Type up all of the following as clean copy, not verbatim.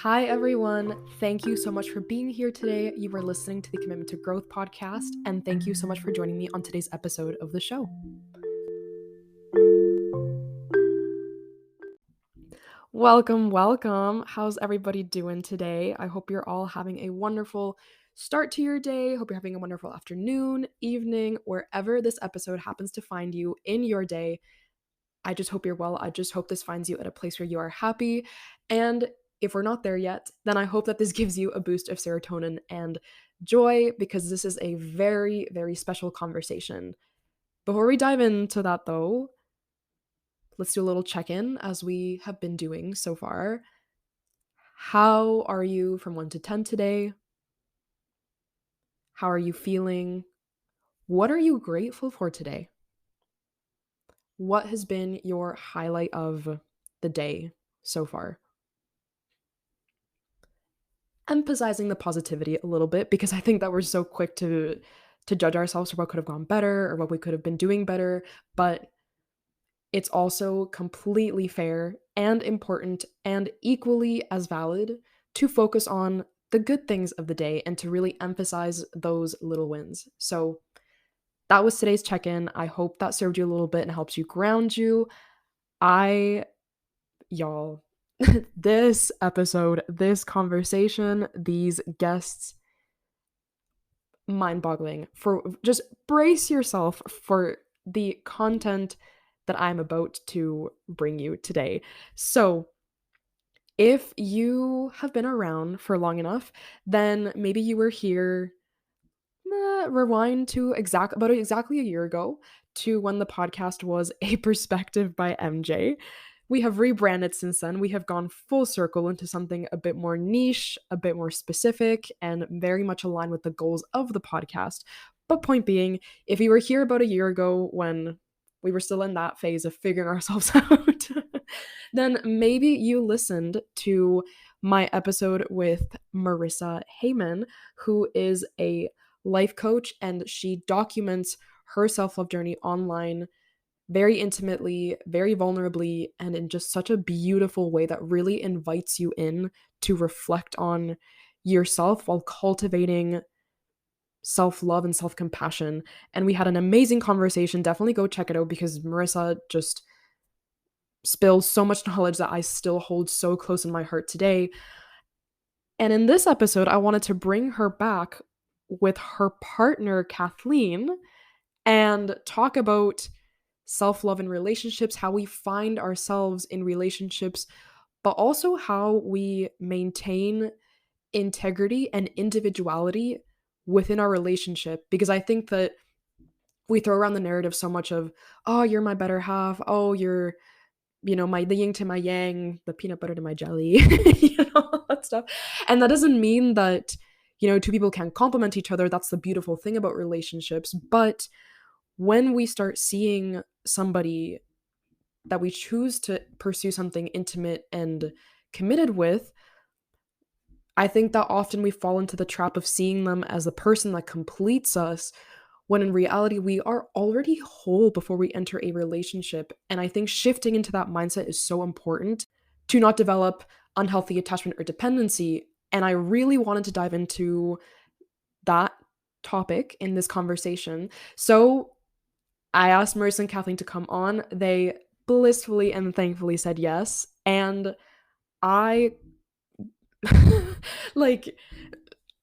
Hi, everyone. Thank you so much for being here today. You are listening to the Commitment to Growth podcast, and thank you so much for joining me on today's episode of the show. Welcome. How's everybody doing today? I hope you're all having a wonderful start to your day. Hope you're having a wonderful afternoon, evening, wherever this episode happens to find you in your day. I just hope you're well. I just hope this finds you at a place where you are happy. And if we're not there yet, then I hope that this gives you a boost of serotonin and joy, because this is a very, very special conversation. Before we dive into that, though, let's do a little check-in as we have been doing so far. How are you from 1 to 10 today? How are you feeling? What are you grateful for today? What has been your highlight of the day so far? Emphasizing the positivity a little bit, because I think that we're so quick to judge ourselves for what could have gone better or what we could have been doing better, but it's also completely fair and important and equally as valid to focus on the good things of the day and to really emphasize those little wins. So that was today's check-in. I hope that served you a little bit and helps you ground you. Y'all, this episode, this conversation, these guests, mind-boggling. For just brace yourself for the content that I'm about to bring you today. So, if you have been around for long enough, then maybe you were here. Rewind to exactly a year ago, to when the podcast was A Perspective by MJ. We have rebranded since then. We have gone full circle into something a bit more niche, a bit more specific, and very much aligned with the goals of the podcast. But point being, if you were here about a year ago when we were still in that phase of figuring ourselves out, then maybe you listened to my episode with Marissa Hamon, who is a life coach, and she documents her self-love journey online very intimately, very vulnerably, and in just such a beautiful way that really invites you in to reflect on yourself while cultivating self-love and self-compassion. And we had an amazing conversation. Definitely go check it out, because Marissa just spills so much knowledge that I still hold so close in my heart today. And in this episode, I wanted to bring her back with her partner, Kathleen, and talk about self-love in relationships, how we find ourselves in relationships, but also how we maintain integrity and individuality within our relationship. Because I think that we throw around the narrative so much of, oh, you're my better half, oh, you're, the yin to my yang, the peanut butter to my jelly, all that stuff. And that doesn't mean that, two people can't complement each other. That's the beautiful thing about relationships. But when we start seeing somebody that we choose to pursue something intimate and committed with, I think that often we fall into the trap of seeing them as the person that completes us, when in reality, we are already whole before we enter a relationship. And I think shifting into that mindset is so important to not develop unhealthy attachment or dependency. And I really wanted to dive into that topic in this conversation. So I asked Marissa and Kathleen to come on. They blissfully and thankfully said yes. And I like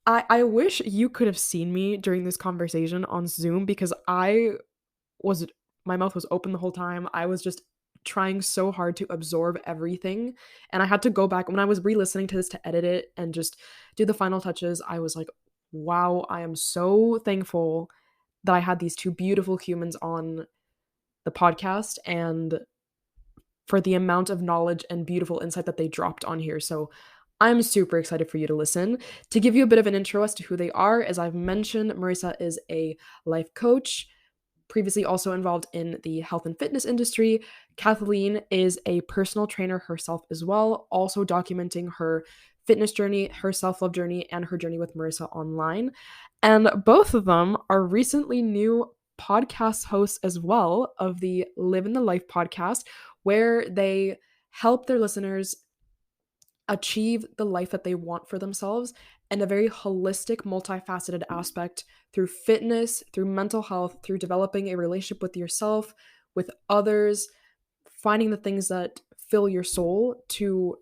I wish you could have seen me during this conversation on Zoom, because my mouth was open the whole time. I was just trying so hard to absorb everything. And I had to go back when I was re-listening to this to edit it and just do the final touches. I was like, wow, I am so thankful that I had these two beautiful humans on the podcast, and for the amount of knowledge and beautiful insight that they dropped on here. So I'm super excited for you to listen. To give you a bit of an intro as to who they are, as I've mentioned, Marissa is a life coach, previously also involved in the health and fitness industry. Kathleen is a personal trainer herself as well, also documenting her fitness journey, her self-love journey, and her journey with Marissa online. And both of them are recently new podcast hosts as well of the Live in the Life podcast, where they help their listeners achieve the life that they want for themselves in a very holistic, multifaceted aspect through fitness, through mental health, through developing a relationship with yourself, with others, finding the things that fill your soul, to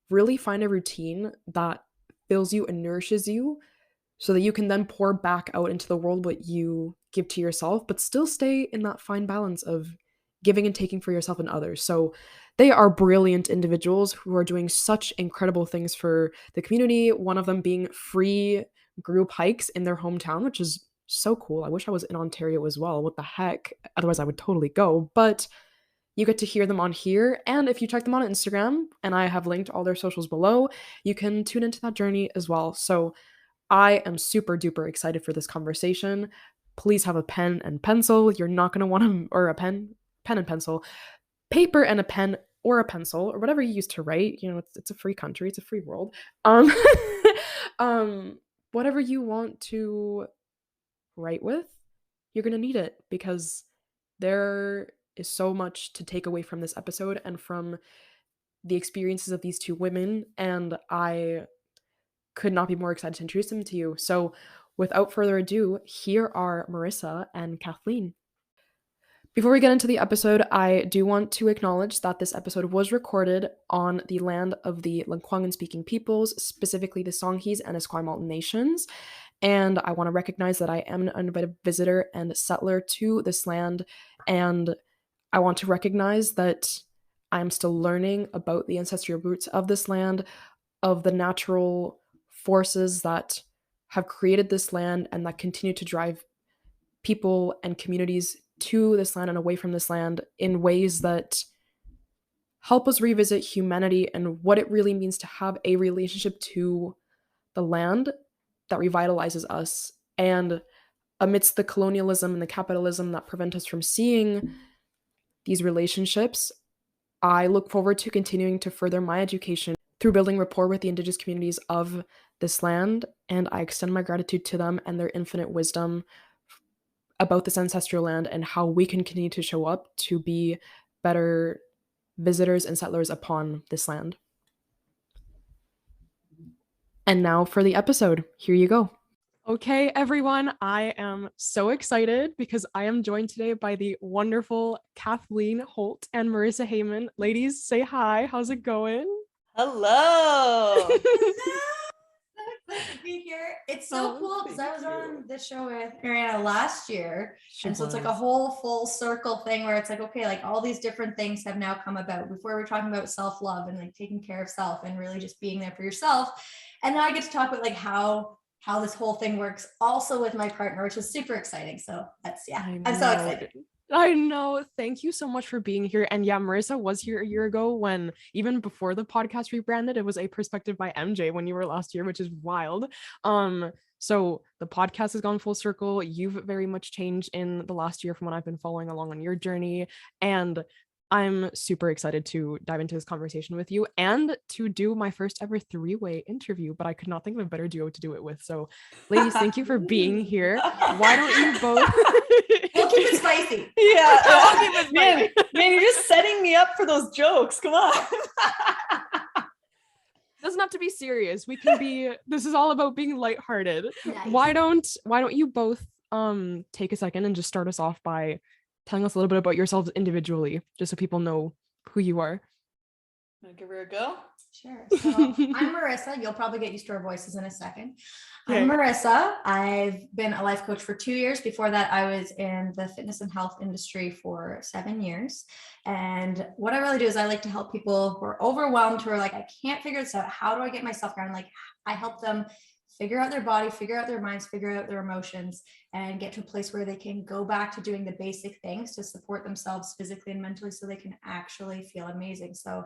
really find a routine that fills you and nourishes you so that you can then pour back out into the world what you give to yourself, but still stay in that fine balance of giving and taking for yourself and others. So they are brilliant individuals who are doing such incredible things for the community, one of them being free group hikes in their hometown, which is so cool. I wish I was in Ontario as well. What the heck? Otherwise, I would totally go. But you get to hear them on here. And if you check them on Instagram, and I have linked all their socials below, you can tune into that journey as well. So I am super duper excited for this conversation. Please have a pen and pencil. You're not going to want to, or a pen and pencil, paper and a pen or a pencil, or whatever you use to write. You know, it's a free country, it's a free world. Um, whatever you want to write with, you're going to need it, because there is so much to take away from this episode and from the experiences of these two women. And I could not be more excited to introduce them to you. So, without further ado, here are Marissa and Kathleen. Before we get into the episode, I do want to acknowledge that this episode was recorded on the land of the Lekwungen-speaking peoples, specifically the Songhees and Esquimalt nations. And I want to recognize that I am an uninvited visitor and settler to this land. And I want to recognize that I'm still learning about the ancestral roots of this land, of the natural forces that have created this land and that continue to drive people and communities to this land and away from this land in ways that help us revisit humanity and what it really means to have a relationship to the land that revitalizes us. And amidst the colonialism and the capitalism that prevent us from seeing these relationships, I look forward to continuing to further my education through building rapport with the Indigenous communities of this land, and I extend my gratitude to them and their infinite wisdom about this ancestral land and how we can continue to show up to be better visitors and settlers upon this land. And now for the episode. Here you go. Okay, everyone, I am so excited because I am joined today by the wonderful Kathleen Holt and Marissa Hamon. Ladies, say hi. How's it going? Hello. So excited to be here. It's so cool because I was on the show with Mariana last year. So it's like a whole full circle thing where it's like, okay, like all these different things have now come about. Before we're talking about self-love and like taking care of self and really just being there for yourself. And now I get to talk about like how this whole thing works also with my partner, which is super exciting. So that's, I'm so excited. I know. Thank you so much for being here. And yeah, Marissa was here a year ago when, even before the podcast rebranded, it was A Perspective by MJ when you were last year, which is wild. So the podcast has gone full circle. You've very much changed in the last year from when I've been following along on your journey. And I'm super excited to dive into this conversation with you and to do my first ever three-way interview, but I could not think of a better duo to do it with. So ladies, thank you for being here. Why don't you both... We'll keep it spicy. Yeah. I'll keep it spicy. Man, you're just setting me up for those jokes. Come on. Doesn't have to be serious. We can be, this is all about being lighthearted. Nice. Why don't you both take a second and just start us off by telling us a little bit about yourselves individually, just so people know who you are. Wanna give her a go? Sure. So I'm Marissa. You'll probably get used to our voices in a second. I'm Marissa. I've been a life coach for 2 years. Before that, I was in the fitness and health industry for 7 years. And what I really do is I like to help people who are overwhelmed, who are like, I can't figure this out. How do I get myself grounded? Like, I help them figure out their body, figure out their minds, figure out their emotions, and get to a place where they can go back to doing the basic things to support themselves physically and mentally so they can actually feel amazing. So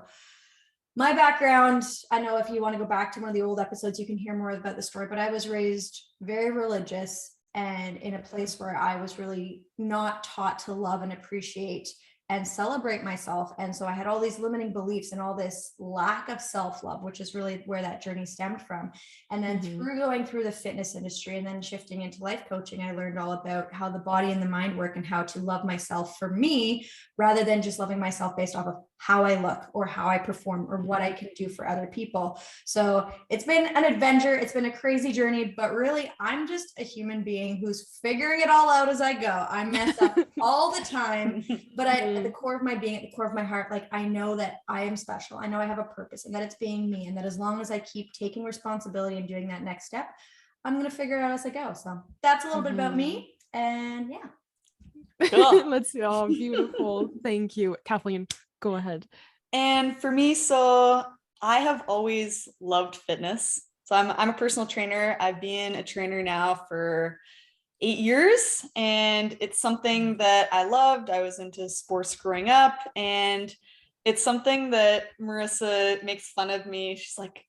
my background, I know if you want to go back to one of the old episodes, you can hear more about the story, but I was raised very religious and in a place where I was really not taught to love and appreciate and celebrate myself. And so I had all these limiting beliefs and all this lack of self-love, which is really where that journey stemmed from. And then through going through the fitness industry and then shifting into life coaching, I learned all about how the body and the mind work and how to love myself for me, rather than just loving myself based off of how I look or how I perform or what I can do for other people. So it's been an adventure. It's been a crazy journey, but really I'm just a human being who's figuring it all out as I go. I mess up all the time, but at the core of my being, at the core of my heart, like I know that I am special. I know I have a purpose and that it's being me. And that as long as I keep taking responsibility and doing that next step, I'm going to figure it out as I go. So that's a little bit about me. And yeah. Cool. Let's see. Oh, beautiful. Thank you. Kathleen, go ahead. And for me, so I have always loved fitness. So I'm a personal trainer. I've been a trainer now for 8 years, and it's something that I loved. I was into sports growing up, and it's something that Marissa makes fun of me. She's like,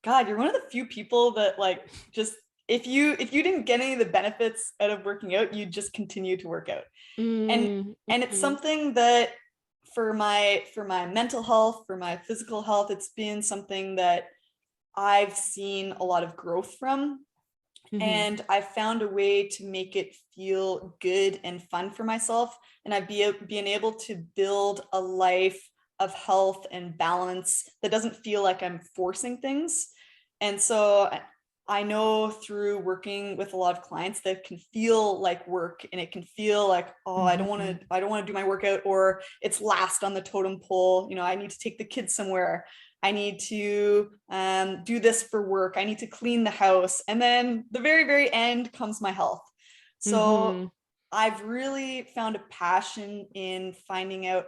God, you're one of the few people that like just if you didn't get any of the benefits out of working out, you just continue to work out. And it's something that for my mental health, for my physical health, it's been something that I've seen a lot of growth from. And I found a way to make it feel good and fun for myself. And I've been able to build a life of health and balance that doesn't feel like I'm forcing things. And so I know through working with a lot of clients that can feel like work, and it can feel like, oh, I don't want to do my workout, or it's last on the totem pole. You know, I need to take the kids somewhere. I need to do this for work. I need to clean the house. And then the very, very end comes my health. So I've really found a passion in finding out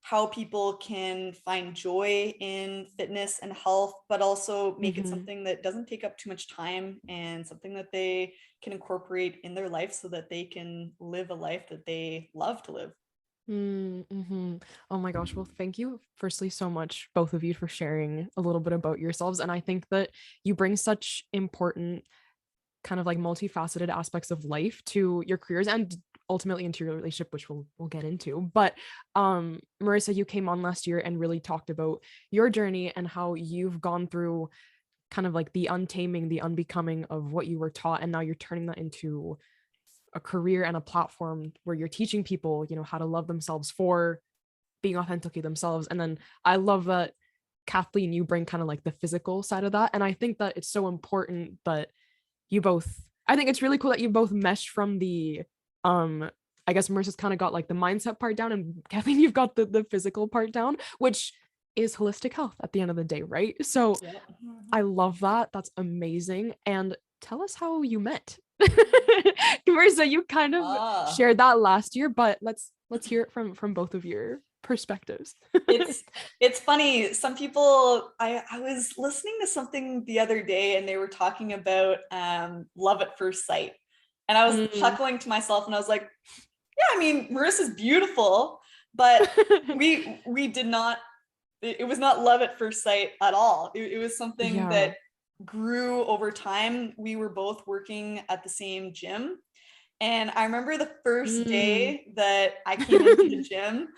how people can find joy in fitness and health, but also make it something that doesn't take up too much time and something that they can incorporate in their life so that they can live a life that they love to live. Oh my gosh. Well, thank you firstly so much, both of you, for sharing a little bit about yourselves. And I think that you bring such important kind of like multifaceted aspects of life to your careers and ultimately into your relationship, which we'll get into. But Marissa, you came on last year and really talked about your journey and how you've gone through kind of like the untaming, the unbecoming of what you were taught, and now you're turning that into a career and a platform where you're teaching people, you know, how to love themselves for being authentically themselves. And then I love that, Kathleen, you bring kind of like the physical side of that. And I think that it's so important that you both, I think it's really cool that you both meshed from the I guess Marissa's kind of got like the mindset part down, and Kathleen, you've got the physical part down, which is holistic health at the end of the day, right? So I love that. That's amazing. And tell us how you met. Marissa, you kind of shared that last year, but let's hear it from both of your perspectives. It's funny. Some people, I was listening to something the other day and they were talking about love at first sight. And I was chuckling to myself and I was like, yeah, I mean, Marissa's beautiful, but we did not, it was not love at first sight at all. It was something that grew over time. We were both working at the same gym. And I remember the first day that I came into the gym,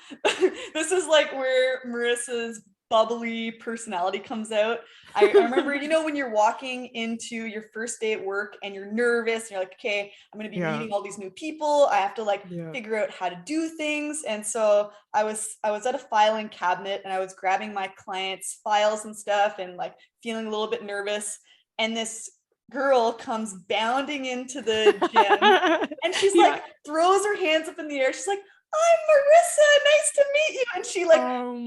this is like where Marissa's bubbly personality comes out. I remember, you know, when you're walking into your first day at work and you're nervous and you're like, okay, I'm going to be meeting all these new people. I have to like figure out how to do things. And so I was at a filing cabinet and I was grabbing my clients' files and stuff and like feeling a little bit nervous. And this girl comes bounding into the gym and she's like throws her hands up in the air. She's like, I'm Marissa, nice to meet you. And she like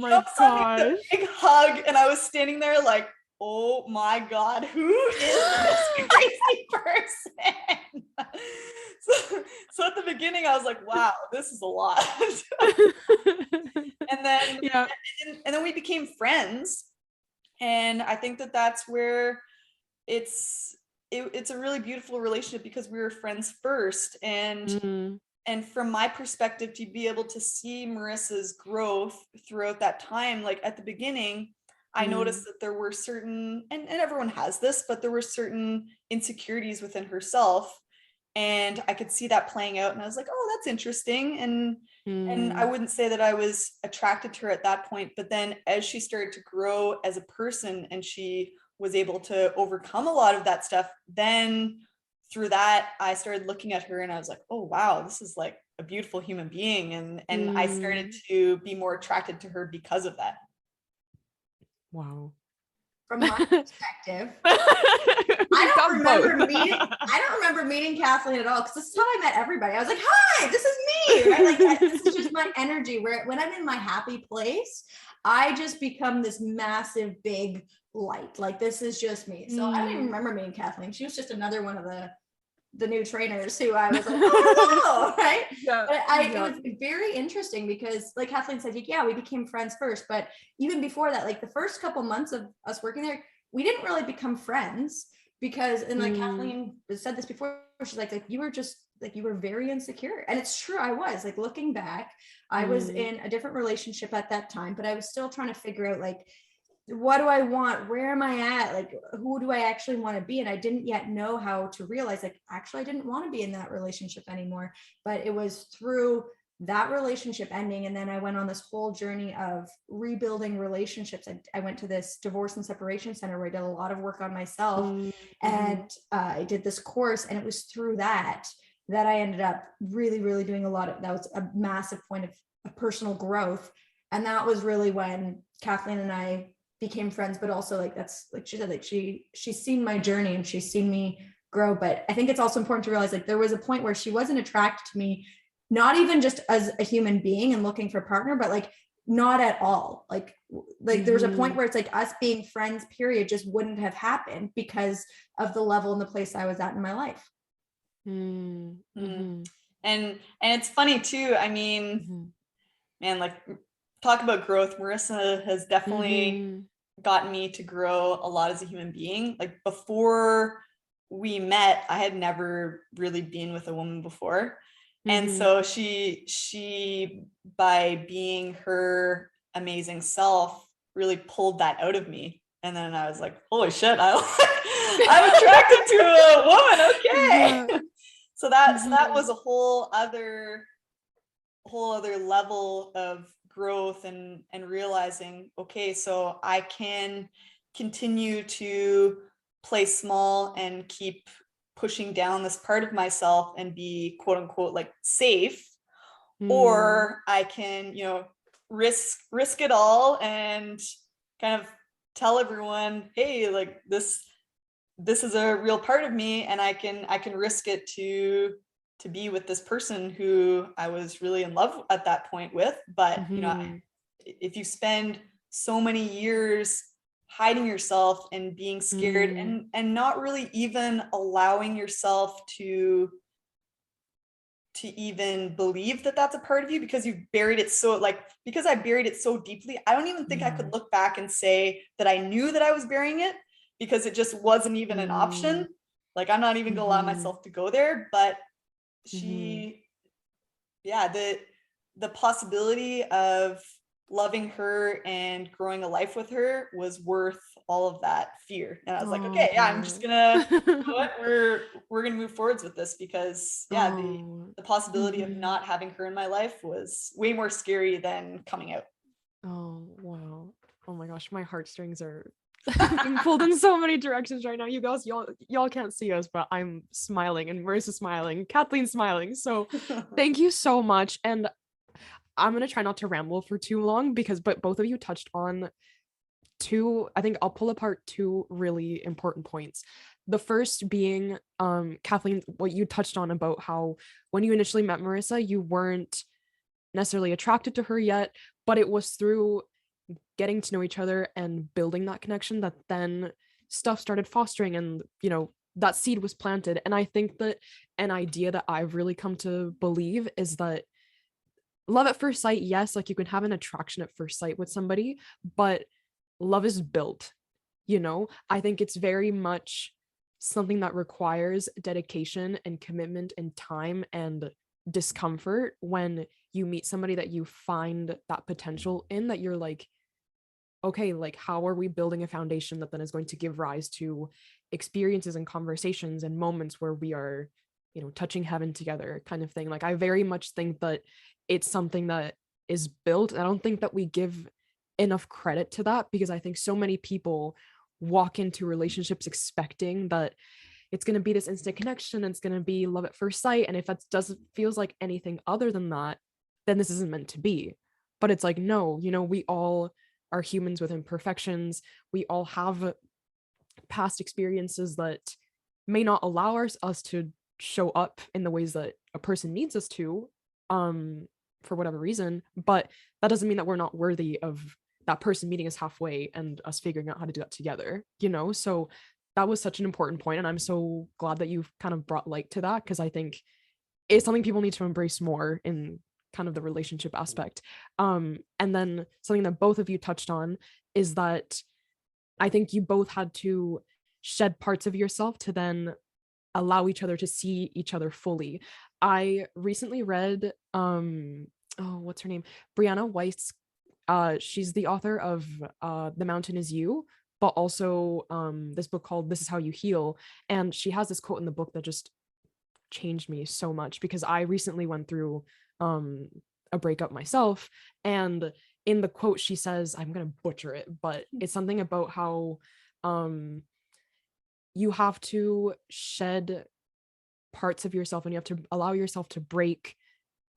jumps on me with a big hug. And I was standing there like, oh my God, who is this crazy person? So at the beginning I was like, wow, this is a lot. and then we became friends. And I think that that's where it's a really beautiful relationship because we were friends first. And from my perspective, to be able to see Marissa's growth throughout that time, like at the beginning, I noticed that there were certain, and everyone has this, but there were certain insecurities within herself. And I could see that playing out. And I was like, oh, that's interesting. And I wouldn't say that I was attracted to her at that point. But then as she started to grow as a person and she was able to overcome a lot of that stuff, then through that, I started looking at her and I was like, oh, wow, this is like a beautiful human being, and I started to be more attracted to her because of that. Wow. From my perspective, I don't remember meeting Kathleen at all, because this is how I met everybody. I was like, hi, this is me, right? Like, this is just my energy, where when I'm in my happy place, I just become this massive, big light. Like, this is just me. So I don't even remember meeting Kathleen. She was just another one of the new trainers who I was like, oh, hello, right? Yeah, but it was very interesting because, like Kathleen said, yeah, we became friends first, but even before that, like the first couple months of us working there, we didn't really become friends because, and like Kathleen said this before, she's like you were just like, you were very insecure. And it's true, I was. Like, looking back, I was in a different relationship at that time, but I was still trying to figure out, like, what do I want? Where am I at? Like, who do I actually want to be? And I didn't yet know how to realize, like, actually, I didn't want to be in that relationship anymore. But it was through that relationship ending. And then I went on this whole journey of rebuilding relationships. I went to this divorce and separation center where I did a lot of work on myself. And I did this course. And it was through that I ended up really, really doing a lot of, that was a massive point of personal growth. And that was really when Kathleen and I became friends. But also, like, that's, like she said, like she's seen my journey and she's seen me grow. But I think it's also important to realize, like, there was a point where she wasn't attracted to me, not even just as a human being and looking for a partner, but like not at all. Like there was a point where it's like us being friends, period, just wouldn't have happened because of the level and the place I was at in my life. And it's funny too. I mean, man, like, talk about growth. Marissa has definitely gotten me to grow a lot as a human being. Like, before we met, I had never really been with a woman before. And so she, by being her amazing self, really pulled that out of me. And then I was like, holy shit, I'm attracted to a woman. Okay. Yeah. So that was a whole other level of growth and realizing, okay, so I can continue to play small and keep pushing down this part of myself and be, quote unquote, like, safe, or I can, risk it all and kind of tell everyone, hey, like, this is a real part of me, and I can risk it to be with this person who I was really in love at that point with. But if you spend so many years hiding yourself and being scared and not really even allowing yourself to even believe that that's a part of you, because you've buried it so, like, because I buried it so deeply, I don't even think I could look back and say that I knew that I was burying it, because it just wasn't even an option. Like, I'm not even gonna allow myself to go there. But the possibility of loving her and growing a life with her was worth all of that fear. And I was like, okay, yeah, I'm just gonna, you know what, we're gonna move forwards with this, because the possibility of not having her in my life was way more scary than coming out. Oh, wow. Oh my gosh, my heartstrings are being pulled in so many directions right now. You guys, y'all can't see us, but I'm smiling, and Marissa's smiling, Kathleen's smiling. So thank you so much. And I'm gonna try not to ramble for too long, but both of you touched on I think I'll pull apart two really important points. The first being, Kathleen, what you touched on about how when you initially met Marissa, you weren't necessarily attracted to her yet, but it was through getting to know each other and building that connection that then stuff started fostering, and that seed was planted. And I think that an idea that I've really come to believe is that love at first sight, yes, like, you can have an attraction at first sight with somebody, but love is built. I think it's very much something that requires dedication and commitment and time and discomfort when you meet somebody that you find that potential in, that you're like, okay, like, how are we building a foundation that then is going to give rise to experiences and conversations and moments where we are, touching heaven together, kind of thing. Like, I very much think that it's something that is built. I don't think that we give enough credit to that, because I think so many people walk into relationships expecting that it's going to be this instant connection, and it's going to be love at first sight, and if that doesn't feels like anything other than that, then this isn't meant to be. But it's like, no, we all are humans with imperfections. We all have past experiences that may not allow us to show up in the ways that a person needs us to, for whatever reason. But that doesn't mean that we're not worthy of that person meeting us halfway and us figuring out how to do that together, so that was such an important point, and I'm so glad that you've kind of brought light to that, because I think it's something people need to embrace more in kind of the relationship aspect. And then something that both of you touched on is that I think you both had to shed parts of yourself to then allow each other to see each other fully. I recently read what's her name? Brianna Weiss. She's the author of The Mountain Is You, but also this book called This Is How You Heal. And she has this quote in the book that just changed me so much, because I recently went through a breakup myself, and in the quote she says, I'm gonna butcher it, but it's something about how you have to shed parts of yourself, and you have to allow yourself to break,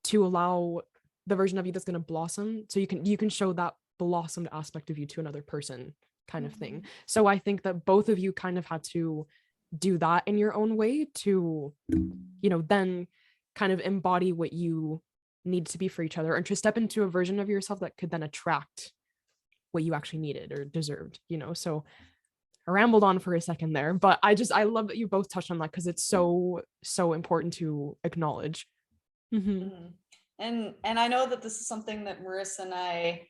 to allow the version of you that's going to blossom, so you can show that blossomed aspect of you to another person, kind of thing. So I think that both of you kind of had to do that in your own way to then kind of embody what you need to be for each other, and to step into a version of yourself that could then attract what you actually needed or deserved. So I rambled on for a second there, but I love that you both touched on that, because it's so important to acknowledge. And I know that this is something that Marissa and I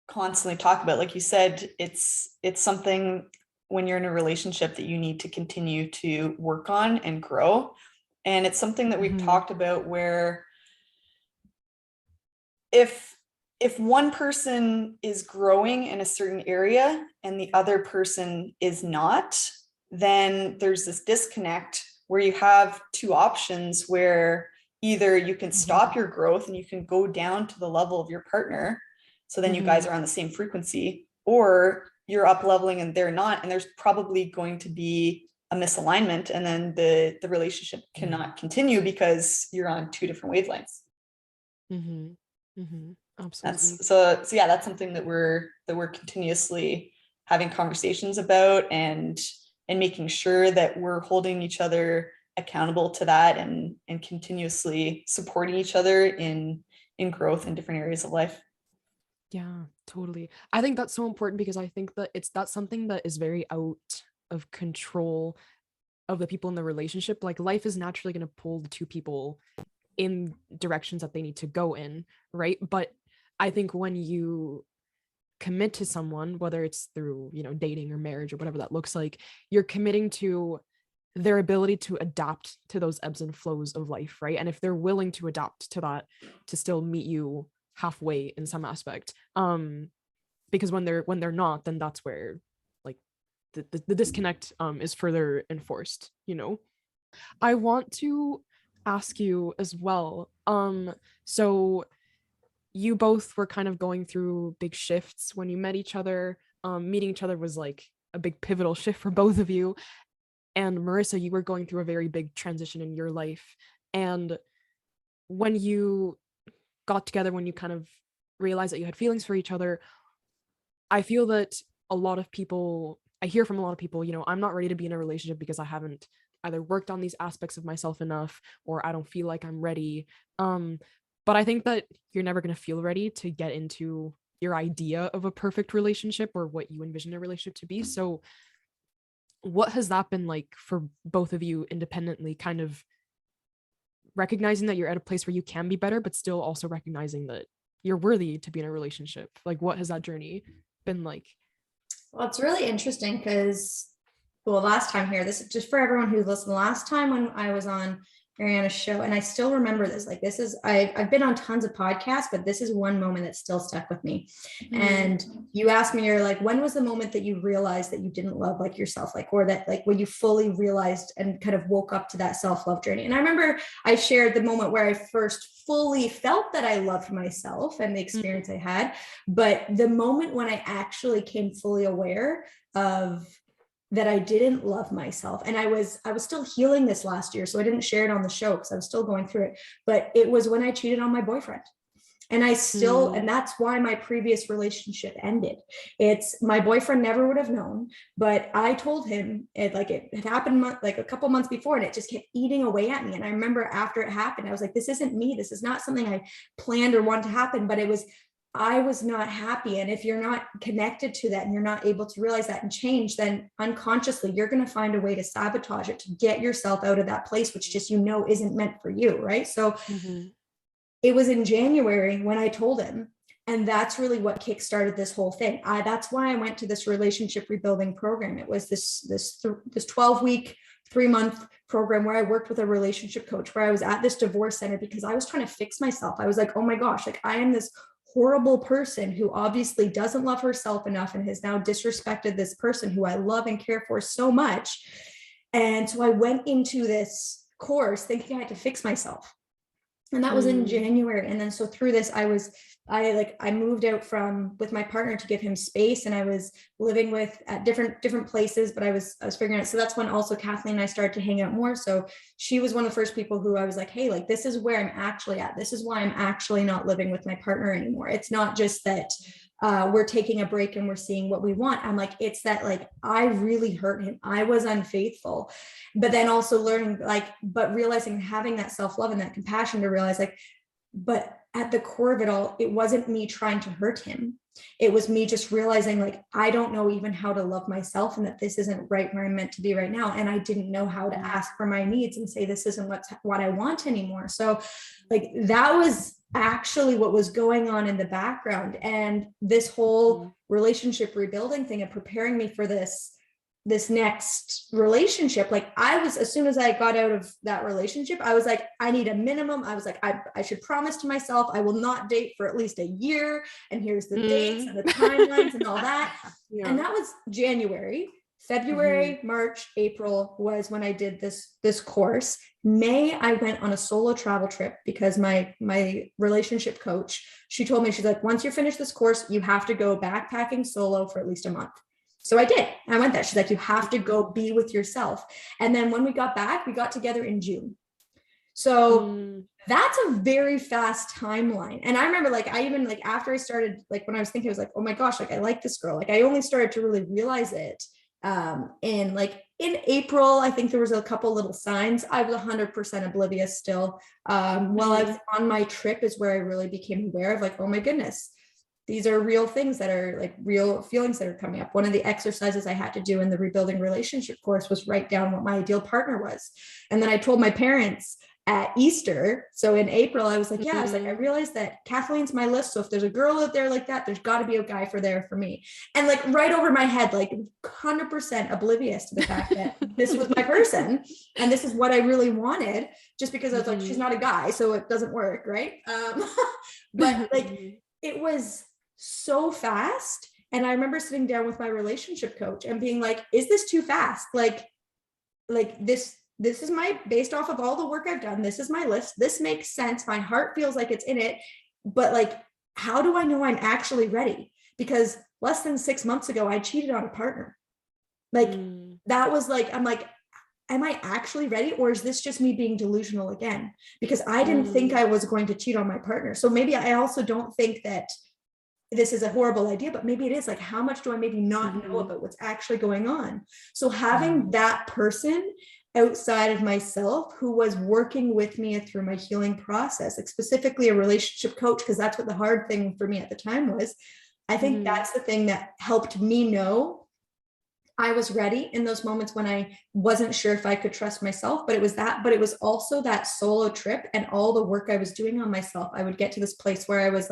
constantly talk about. Like you said, it's something when you're in a relationship that you need to continue to work on and grow. And it's something that we've talked about, where if one person is growing in a certain area and the other person is not, then there's this disconnect where you have two options, where either you can stop your growth and you can go down to the level of your partner, so then you guys are on the same frequency, or you're up leveling and they're not, and there's probably going to be a misalignment, and then the relationship cannot continue because you're on two different wavelengths. Absolutely. So yeah, that's something that we're continuously having conversations about, and making sure that we're holding each other accountable to that, and continuously supporting each other in growth in different areas of life. Yeah, totally. I think that's so important, because I think that that's something that is very out of control of the people in the relationship. Like, life is naturally going to pull the two people in directions that they need to go in, right? But I think when you commit to someone, whether it's through, dating or marriage or whatever that looks like, you're committing to their ability to adapt to those ebbs and flows of life, right? And if they're willing to adapt to that, to still meet you halfway in some aspect, because when they're not, then that's where like the disconnect is further enforced. I want to ask you as well, so you both were kind of going through big shifts when you met each other. Meeting each other was like a big pivotal shift for both of you. And Marissa, you were going through a very big transition in your life. And when you got together, when you kind of realized that you had feelings for each other, I feel that I hear from a lot of people, I'm not ready to be in a relationship because I haven't either worked on these aspects of myself enough, or I don't feel like I'm ready. But I think that you're never going to feel ready to get into your idea of a perfect relationship, or what you envision a relationship to be. So what has that been like for both of you independently, kind of recognizing that you're at a place where you can be better, but still also recognizing that you're worthy to be in a relationship? Like, what has that journey been like? Well, it's really interesting because, last time here, this is just for everyone who's listened. Last time when I was on Ariana's show, and I still remember this, like, this is, I've been on tons of podcasts, but this is one moment that still stuck with me. And you asked me, you're like, when was the moment that you realized that you didn't love like yourself, like, or that, like, when you fully realized and kind of woke up to that self-love journey? And I remember I shared the moment where I first fully felt that I loved myself and the experience I had, but the moment when I actually came fully aware of that I didn't love myself. And I was still healing this last year. So I didn't share it on the show because I was still going through it. But it was when I cheated on my boyfriend. And I still, and that's why my previous relationship ended. It's my boyfriend never would have known, but I told him it had happened like a couple months before, and it just kept eating away at me. And I remember after it happened, I was like, this isn't me. This is not something I planned or wanted to happen, but I was not happy. And if you're not connected to that and you're not able to realize that and change, then unconsciously you're going to find a way to sabotage it, to get yourself out of that place, which just, isn't meant for you. Right. So it was in January when I told him, and that's really what kickstarted this whole thing. That's why I went to this relationship rebuilding program. It was this 12-week, 3-month program where I worked with a relationship coach, where I was at this divorce center because I was trying to fix myself. I was like, oh my gosh, like I am this horrible person who obviously doesn't love herself enough and has now disrespected this person who I love and care for so much. And so I went into this course thinking I had to fix myself. And that was in January. And then so through this, I moved out with my partner to give him space, and I was living at different places, but I was figuring out. So that's when also Kathleen and I started to hang out more. So she was one of the first people who I was like, hey, like, this is where I'm actually at. This is why I'm actually not living with my partner anymore. It's not just that we're taking a break and we're seeing what we want. I'm like, it's that, like, I really hurt him. I was unfaithful. But then also learning, but realizing, having that self-love and that compassion to realize, but at the core of it all, it wasn't me trying to hurt him. It was me just realizing, I don't know even how to love myself, and that this isn't right where I'm meant to be right now. And I didn't know how to ask for my needs and say, this isn't what I want anymore. So that was actually what was going on in the background. And this whole relationship rebuilding thing and preparing me for this next relationship, as soon as I got out of that relationship, I was like, I need a minimum. I was like, I should promise to myself I will not date for at least a year, and here's the dates and the timelines and all that. And that was January. February, March, April was when I did this course. May, I went on a solo travel trip because my relationship coach, she told me, she's like, once you finish this course, you have to go backpacking solo for at least a month. So I did. I went there. She's like, you have to go be with yourself. And then when we got back, we got together in June. So that's a very fast timeline. And I remember, I even after I started, when I was thinking, I was like, oh my gosh, I like this girl. I only started to really realize it in April. I think there was a couple little signs. I was 100% oblivious still. While I was on my trip is where I really became aware of, oh my goodness, these are real things that are real feelings that are coming up. One of the exercises I had to do in the rebuilding relationship course was write down what my ideal partner was. And then I told my parents at Easter. So in April, I was like, I realized that Kathleen's my list. So if there's a girl out there like that, there's got to be a guy for me. And right over my head, 100% oblivious to the fact that this was my person and this is what I really wanted, just because I was like, she's not a guy, so it doesn't work. Right. But it was so fast. And I remember sitting down with my relationship coach and being like, is this too fast? This is based off of all the work I've done. This is my list. This makes sense. My heart feels like it's in it, but how do I know I'm actually ready? Because less than 6 months ago, I cheated on a partner. That was I'm like, am I actually ready? Or is this just me being delusional again? Because I didn't think I was going to cheat on my partner. So maybe I also don't think that this is a horrible idea, but maybe it is. How much do I maybe not know about what's actually going on? So having that person outside of myself who was working with me through my healing process, specifically a relationship coach, because that's what the hard thing for me at the time was. I think that's the thing that helped me know I was ready in those moments when I wasn't sure if I could trust myself, but it was also that solo trip and all the work I was doing on myself. I would get to this place where I was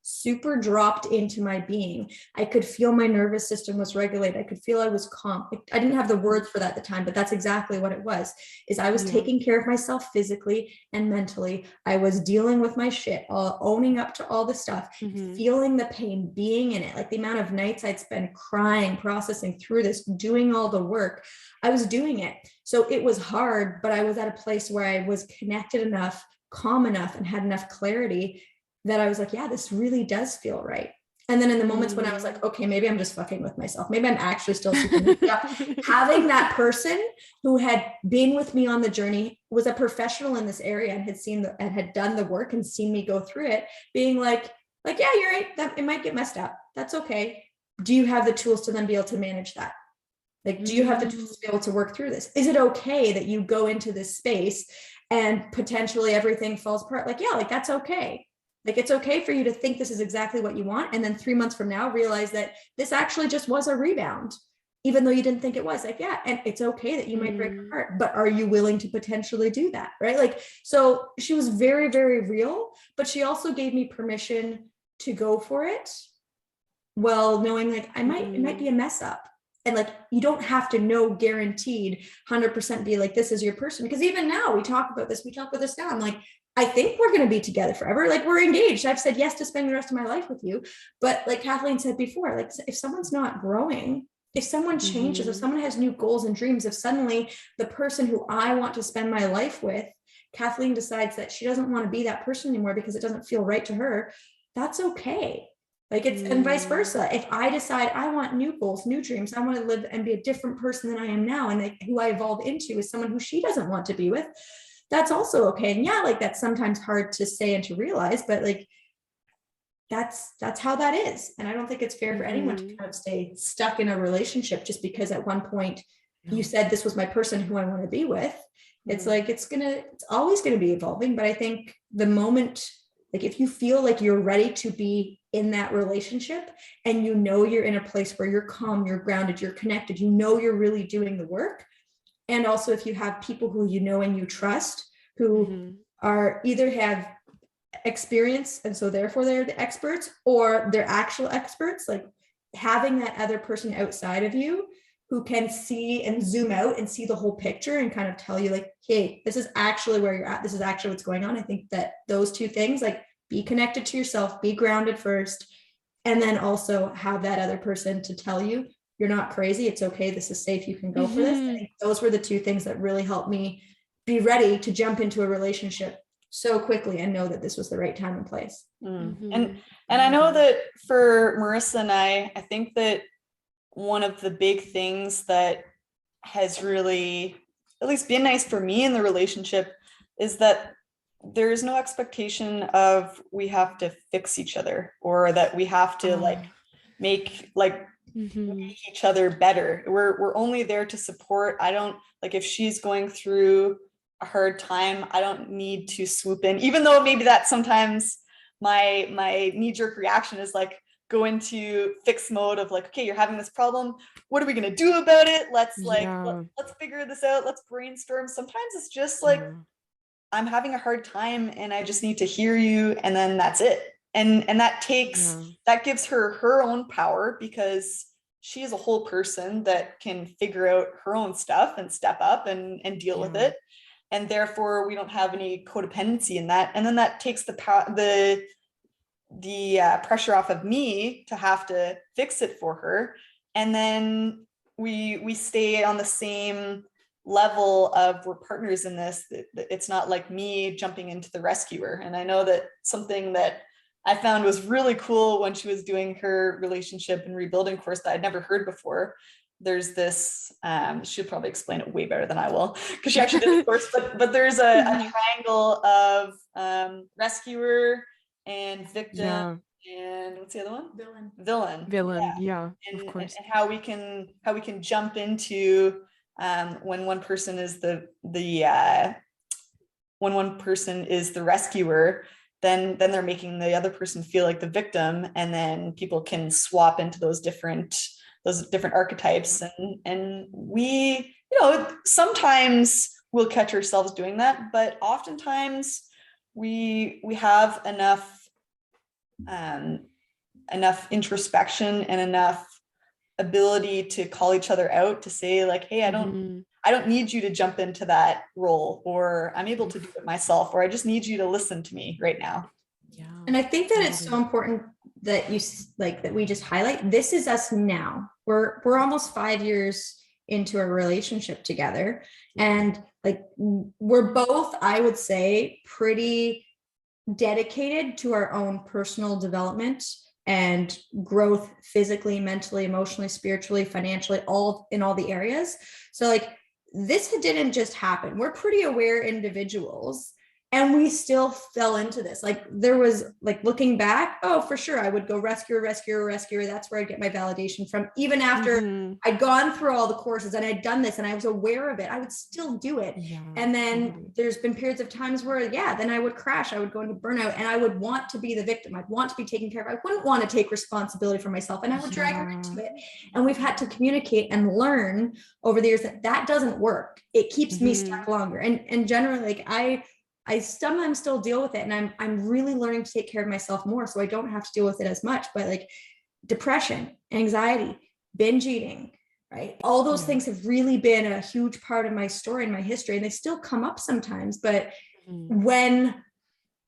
super dropped into my being. I could feel my nervous system was regulated. I could feel I was calm. I didn't have the words for that at the time, but that's exactly what it was, is I was taking care of myself physically and mentally. I was dealing with my shit, owning up to all the stuff, feeling the pain, being in it. The amount of nights I'd spend crying, processing through this, doing all the work, I was doing it. So it was hard, but I was at a place where I was connected enough, calm enough, and had enough clarity that I was like, yeah, this really does feel right. And then in the moments when I was like, okay, maybe I'm just fucking with myself. Maybe I'm actually still super messed up. Having that person who had been with me on the journey, was a professional in this area and had done the work and seen me go through it, being like, yeah, you're right. That it might get messed up. That's okay. Do you have the tools to then be able to manage that? Like, do you have the tools to be able to work through this? Is it okay that you go into this space and potentially everything falls apart? Like, yeah, like that's okay. Like, it's okay for you to think this is exactly what you want. And then 3 months from now, realize that this actually just was a rebound, even though you didn't think it was. Like, yeah, and it's okay that you might break your heart, but are you willing to potentially do that? Right. Like, so she was very, very real, but she also gave me permission to go for it. Well, knowing like it might be a mess up. And like, you don't have to know guaranteed 100% be like, this is your person. Because even now we talk about this now. I'm like, I think we're going to be together forever. Like, we're engaged. I've said yes to spend the rest of my life with you. But like Kathleen said before, like if someone's not growing, if someone changes, if someone has new goals and dreams, if suddenly the person who I want to spend my life with, Kathleen, decides that she doesn't want to be that person anymore because it doesn't feel right to her, that's okay. Like, it's and vice versa. If I decide I want new goals, new dreams, I want to live and be a different person than I am now, and like, who I evolve into is someone who she doesn't want to be with, that's also okay. And yeah, like that's sometimes hard to say and to realize, but like that's how that is. And I don't think it's fair for anyone to kind of stay stuck in a relationship just because at one point you said this was my person who I want to be with. It's like it's always gonna be evolving. But I think the moment, like if you feel like you're ready to be in that relationship and you know you're in a place where you're calm, you're grounded, you're connected, you know you're really doing the work. And also if you have people who you know and you trust, who are either have experience and so therefore they're the experts, or they're actual experts, like having that other person outside of you who can see and zoom out and see the whole picture and kind of tell you like, hey, this is actually where you're at. This is actually what's going on. I think that those two things, like be connected to yourself, be grounded first, and then also have that other person to tell you you're not crazy. It's okay. This is safe. You can go for this. I think those were the two things that really helped me be ready to jump into a relationship so quickly and know that this was the right time and place. And I know that for Marissa and I think that one of the big things that has really at least been nice for me in the relationship is that there is no expectation of we have to fix each other or that we have to make each other better. We're only there to support. I don't, like, if she's going through a hard time, I don't need to swoop in, even though maybe that sometimes my knee-jerk reaction is like go into fix mode of like, okay, you're having this problem, what are we going to do about it? Let's let's figure this out, let's brainstorm. Sometimes it's just like I'm having a hard time and I just need to hear you, and then that's it. And that takes that gives her her own power, because she is a whole person that can figure out her own stuff and step up and deal with it. And therefore we don't have any codependency in that. And then that takes the pressure off of me to have to fix it for her. And then we stay on the same level of we're partners in this. It's not like me jumping into the rescuer. And I know that something that I found was really cool when she was doing her relationship and rebuilding course that I'd never heard before. There's this, she'll probably explain it way better than I will, because she actually did the course, but there's a triangle of rescuer and victim and what's the other one? Villain. Yeah, and, of course. And how we can jump into when one person is when one person is the rescuer, then they're making the other person feel like the victim, and then people can swap into those different archetypes, and we, sometimes we'll catch ourselves doing that, but oftentimes we have enough introspection and enough ability to call each other out, to say like, hey, I don't need you to jump into that role, or I'm able to do it myself, or I just need you to listen to me right now. And I think that it's so important that you like that we just highlight, this is us now. We're almost 5 years into a relationship together, and like we're both, I would say, pretty dedicated to our own personal development and growth physically, mentally, emotionally, spiritually, financially, all in all the areas. So like this didn't just happen. We're pretty aware individuals, and we still fell into this. Like there was like looking back, oh, for sure, I would go rescuer. That's where I'd get my validation from. Even after I'd gone through all the courses and I'd done this and I was aware of it, I would still do it. Yeah, and then there's been periods of times where, then I would crash. I would go into burnout and I would want to be the victim. I'd want to be taken care of. I wouldn't want to take responsibility for myself, and I would drag her into it. And we've had to communicate and learn over the years that doesn't work. It keeps me stuck longer. And generally, like I sometimes still deal with it, and I'm really learning to take care of myself more, so I don't have to deal with it as much. But like depression, anxiety, binge eating, right? All those things have really been a huge part of my story and my history, and they still come up sometimes. But when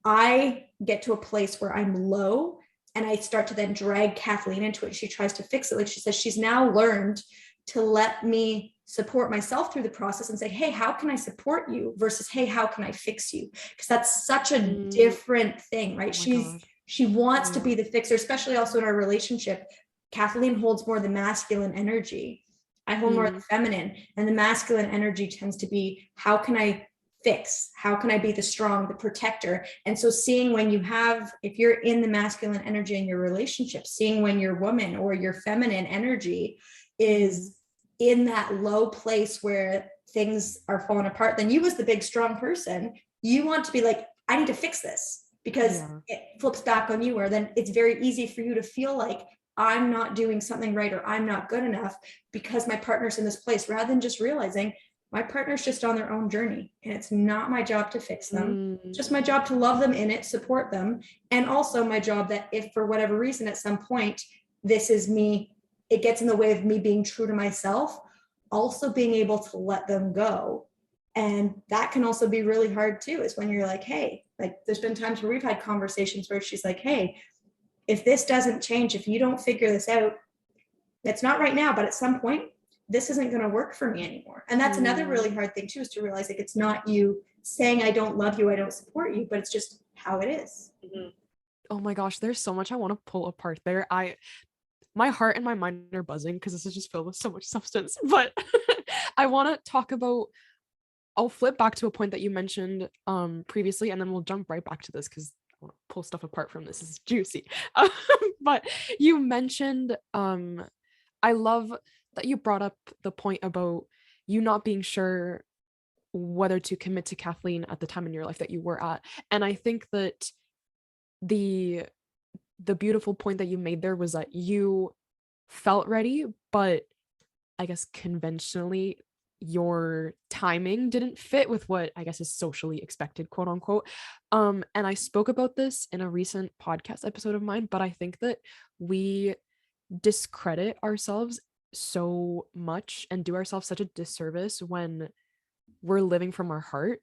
I get to a place where I'm low and I start to then drag Kathleen into it, she tries to fix it. Like she says, she's now learned to let me support myself through the process and say, hey, how can I support you versus, hey, how can I fix you? Because that's such a different thing, right? She wants to be the fixer, especially also in our relationship. Kathleen holds more the masculine energy. I hold more the feminine, and the masculine energy tends to be, how can I fix? How can I be the strong, the protector? And so seeing when if you're in the masculine energy in your relationship, seeing when your woman or your feminine energy is in that low place where things are falling apart, then you as the big strong person, you want to be like, I need to fix this, because it flips back on you, or then it's very easy for you to feel like I'm not doing something right, or I'm not good enough because my partner's in this place, rather than just realizing my partner's just on their own journey and it's not my job to fix them. It's just my job to love them in it, support them. And also my job that if for whatever reason at some point this is me, it gets in the way of me being true to myself, also being able to let them go. And that can also be really hard too, is when you're like, hey, like there's been times where we've had conversations where she's like, hey, if this doesn't change, if you don't figure this out, it's not right now, but at some point, this isn't going to work for me anymore. And that's another really hard thing too, is to realize like it's not you saying I don't love you, I don't support you, but it's just how it is. Oh my gosh, there's so much I want to pull apart there. My heart and my mind are buzzing because this is just filled with so much substance. But I want to talk about, I'll flip back to a point that you mentioned previously, and then we'll jump right back to this because I want to pull stuff apart from this. This is juicy. But you mentioned, I love that you brought up the point about you not being sure whether to commit to Kathleen at the time in your life that you were at. And I think that the beautiful point that you made there was that you felt ready, but I guess conventionally your timing didn't fit with what I guess is socially expected, quote unquote. And I spoke about this in a recent podcast episode of mine, but I think that we discredit ourselves so much and do ourselves such a disservice when we're living from our heart,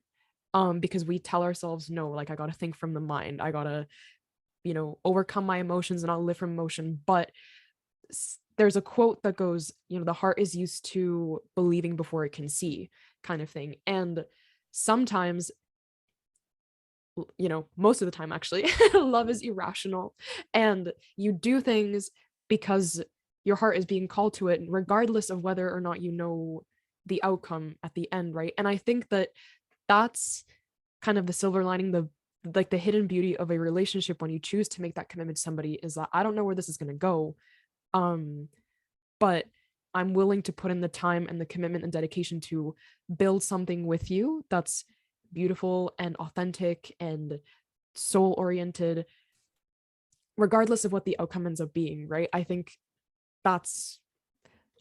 because we tell ourselves, no, like I gotta think from the mind, I gotta overcome my emotions and I'll live from emotion. But there's a quote that goes, the heart is used to believing before it can see, kind of thing. And sometimes, most of the time actually, love is irrational, and you do things because your heart is being called to it, regardless of whether or not you know the outcome at the end, right? And I think that that's kind of the silver lining, the hidden beauty of a relationship when you choose to make that commitment to somebody, is that I don't know where this is going to go, but I'm willing to put in the time and the commitment and dedication to build something with you that's beautiful and authentic and soul oriented, regardless of what the outcome ends up being, right? I think that's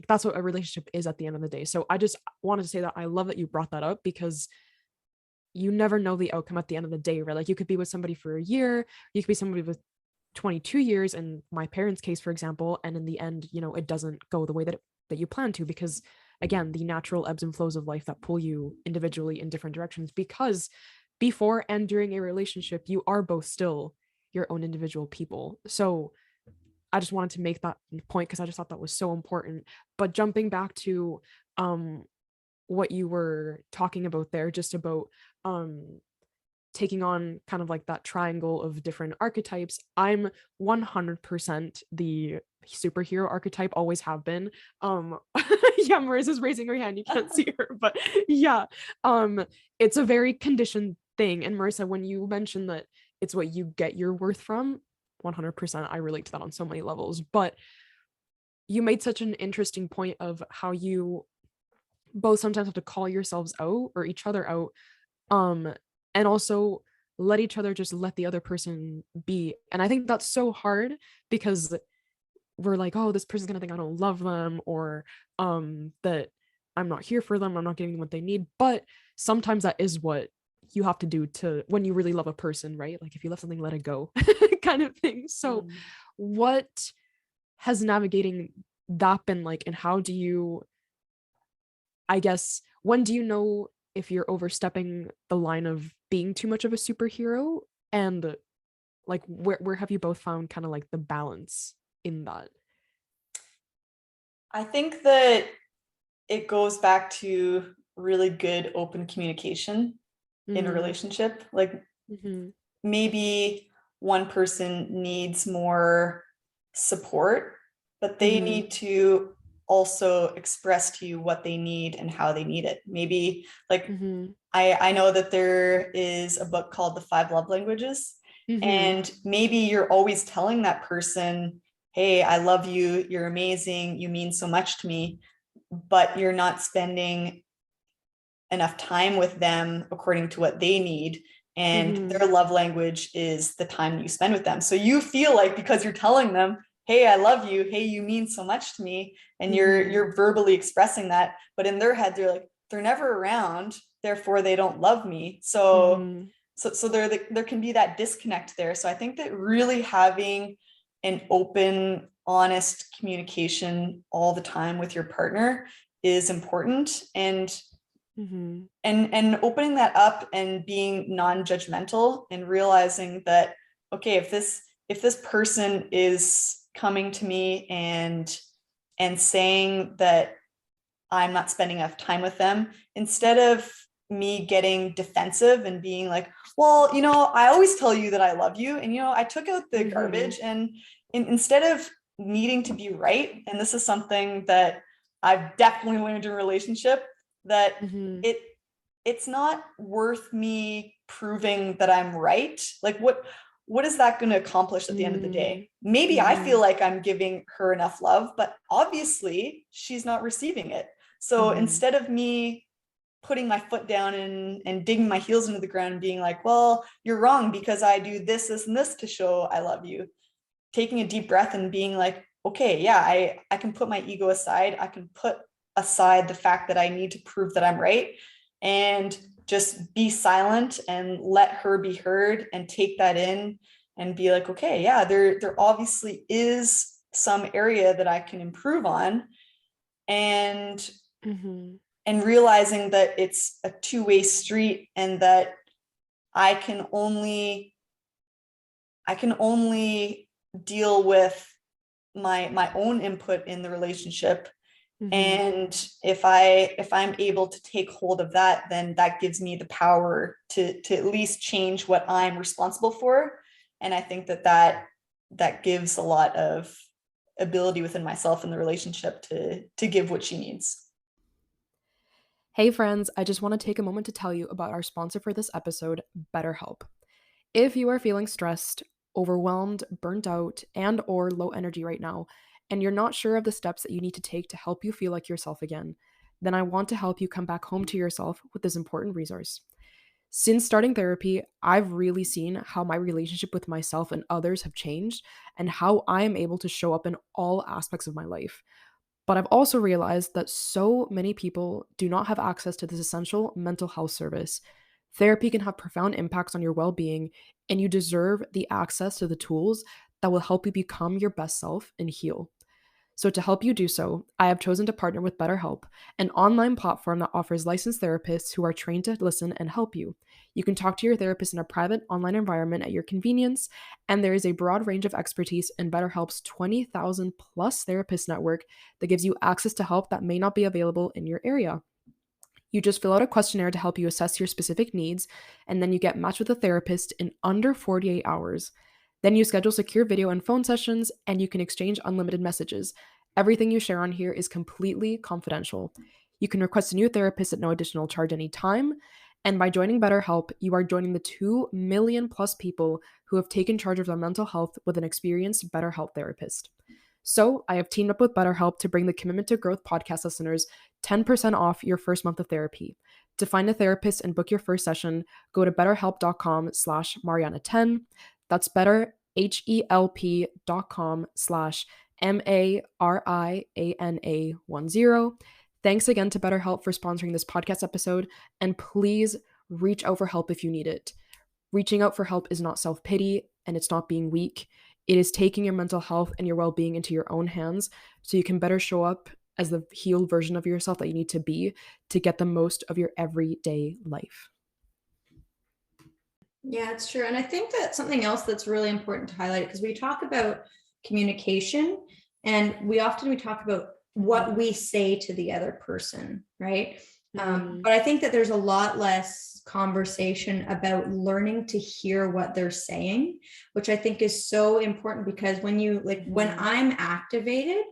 what a relationship is at the end of the day. So I just wanted to say that I love that you brought that up, because you never know the outcome at the end of the day, right? Like you could be with somebody for a year, you could be somebody with 22 years in my parents' case, for example, and in the end, it doesn't go the way that you plan to, because again, the natural ebbs and flows of life that pull you individually in different directions, because before and during a relationship, you are both still your own individual people. So I just wanted to make that point because I just thought that was so important. But jumping back to what you were talking about there, just about taking on kind of like that triangle of different archetypes, I'm 100% the superhero archetype, always have been. Yeah, Marissa's raising her hand, you can't see her, but yeah, it's a very conditioned thing. And Marissa, when you mentioned that it's what you get your worth from, 100%, I relate to that on so many levels. But you made such an interesting point of how you both sometimes have to call yourselves out or each other out, um and also let each other just let the other person be. And I think that's so hard because we're like, oh, this person's gonna think I don't love them, or that I'm not here for them, I'm not giving them what they need. But sometimes that is what you have to do to, when you really love a person, right? Like if you love something, let it go, kind of thing. So what has navigating that been like, and how do you, I guess, when do you know if you're overstepping the line of being too much of a superhero? And like where have you both found kind of like the balance in that? I think that it goes back to really good open communication in a relationship. Like maybe one person needs more support, but they need to also express to you what they need and how they need it. Maybe like I know that there is a book called The Five Love Languages, and maybe you're always telling that person, hey, I love you, you're amazing, you mean so much to me, but you're not spending enough time with them according to what they need. And their love language is the time you spend with them. So you feel like, because you're telling them, hey, I love you, hey, you mean so much to me, and you're verbally expressing that, but in their head they're like, they're never around, therefore they don't love me. So there can be that disconnect there. So I think that really having an open, honest communication all the time with your partner is important. And and opening that up and being non-judgmental and realizing that, okay, if this person is coming to me and saying that I'm not spending enough time with them, instead of me getting defensive and being like, well, I always tell you that I love you, and I took out the garbage, and instead of needing to be right, and this is something that I've definitely learned in a relationship, that it's not worth me proving that I'm right. Like what is that going to accomplish at the end of the day? Maybe I feel like I'm giving her enough love, but obviously she's not receiving it. So instead of me putting my foot down and digging my heels into the ground and being like, well, you're wrong because I do this, this, and this to show I love you, taking a deep breath and being like, okay, yeah, I can put my ego aside. I can put aside the fact that I need to prove that I'm right, and just be silent and let her be heard and take that in and be like, okay, yeah, there obviously is some area that I can improve on, and realizing that it's a two-way street, and that I can only deal with my own input in the relationship. And if I'm able to take hold of that, then that gives me the power to at least change what I'm responsible for. And I think that gives a lot of ability within myself in the relationship to give what she needs. Hey friends, I just want to take a moment to tell you about our sponsor for this episode, BetterHelp. If you are feeling stressed, overwhelmed, burnt out, and or low energy right now, and you're not sure of the steps that you need to take to help you feel like yourself again, then I want to help you come back home to yourself with this important resource. Since starting therapy, I've really seen how my relationship with myself and others have changed, and how I am able to show up in all aspects of my life. But I've also realized that so many people do not have access to this essential mental health service. Therapy can have profound impacts on your well being, and you deserve the access to the tools that will help you become your best self and heal. So, to help you do so, I have chosen to partner with BetterHelp, an online platform that offers licensed therapists who are trained to listen and help you. You can talk to your therapist in a private online environment at your convenience, and there is a broad range of expertise in BetterHelp's 20,000 plus therapist network that gives you access to help that may not be available in your area. You just fill out a questionnaire to help you assess your specific needs, and then you get matched with a therapist in under 48 hours. Then you schedule secure video and phone sessions, and you can exchange unlimited messages. Everything you share on here is completely confidential. You can request a new therapist at no additional charge anytime. And by joining BetterHelp, you are joining the 2 million plus people who have taken charge of their mental health with an experienced BetterHelp therapist. So I have teamed up with BetterHelp to bring the Commitment to Growth podcast listeners 10% off your first month of therapy. To find a therapist and book your first session, go to betterhelp.com/Mariana10. That's betterhelp.com/MARIANA10. Thanks again to BetterHelp for sponsoring this podcast episode, and please reach out for help if you need it. Reaching out for help is not self-pity, and it's not being weak. It is taking your mental health and your well-being into your own hands so you can better show up as the healed version of yourself that you need to be to get the most of your everyday life. Yeah, it's true. And I think that something else that's really important to highlight, because we talk about communication and we talk about what we say to the other person, right? But I think that there's a lot less conversation about learning to hear what they're saying, which I think is so important, because when I'm activated,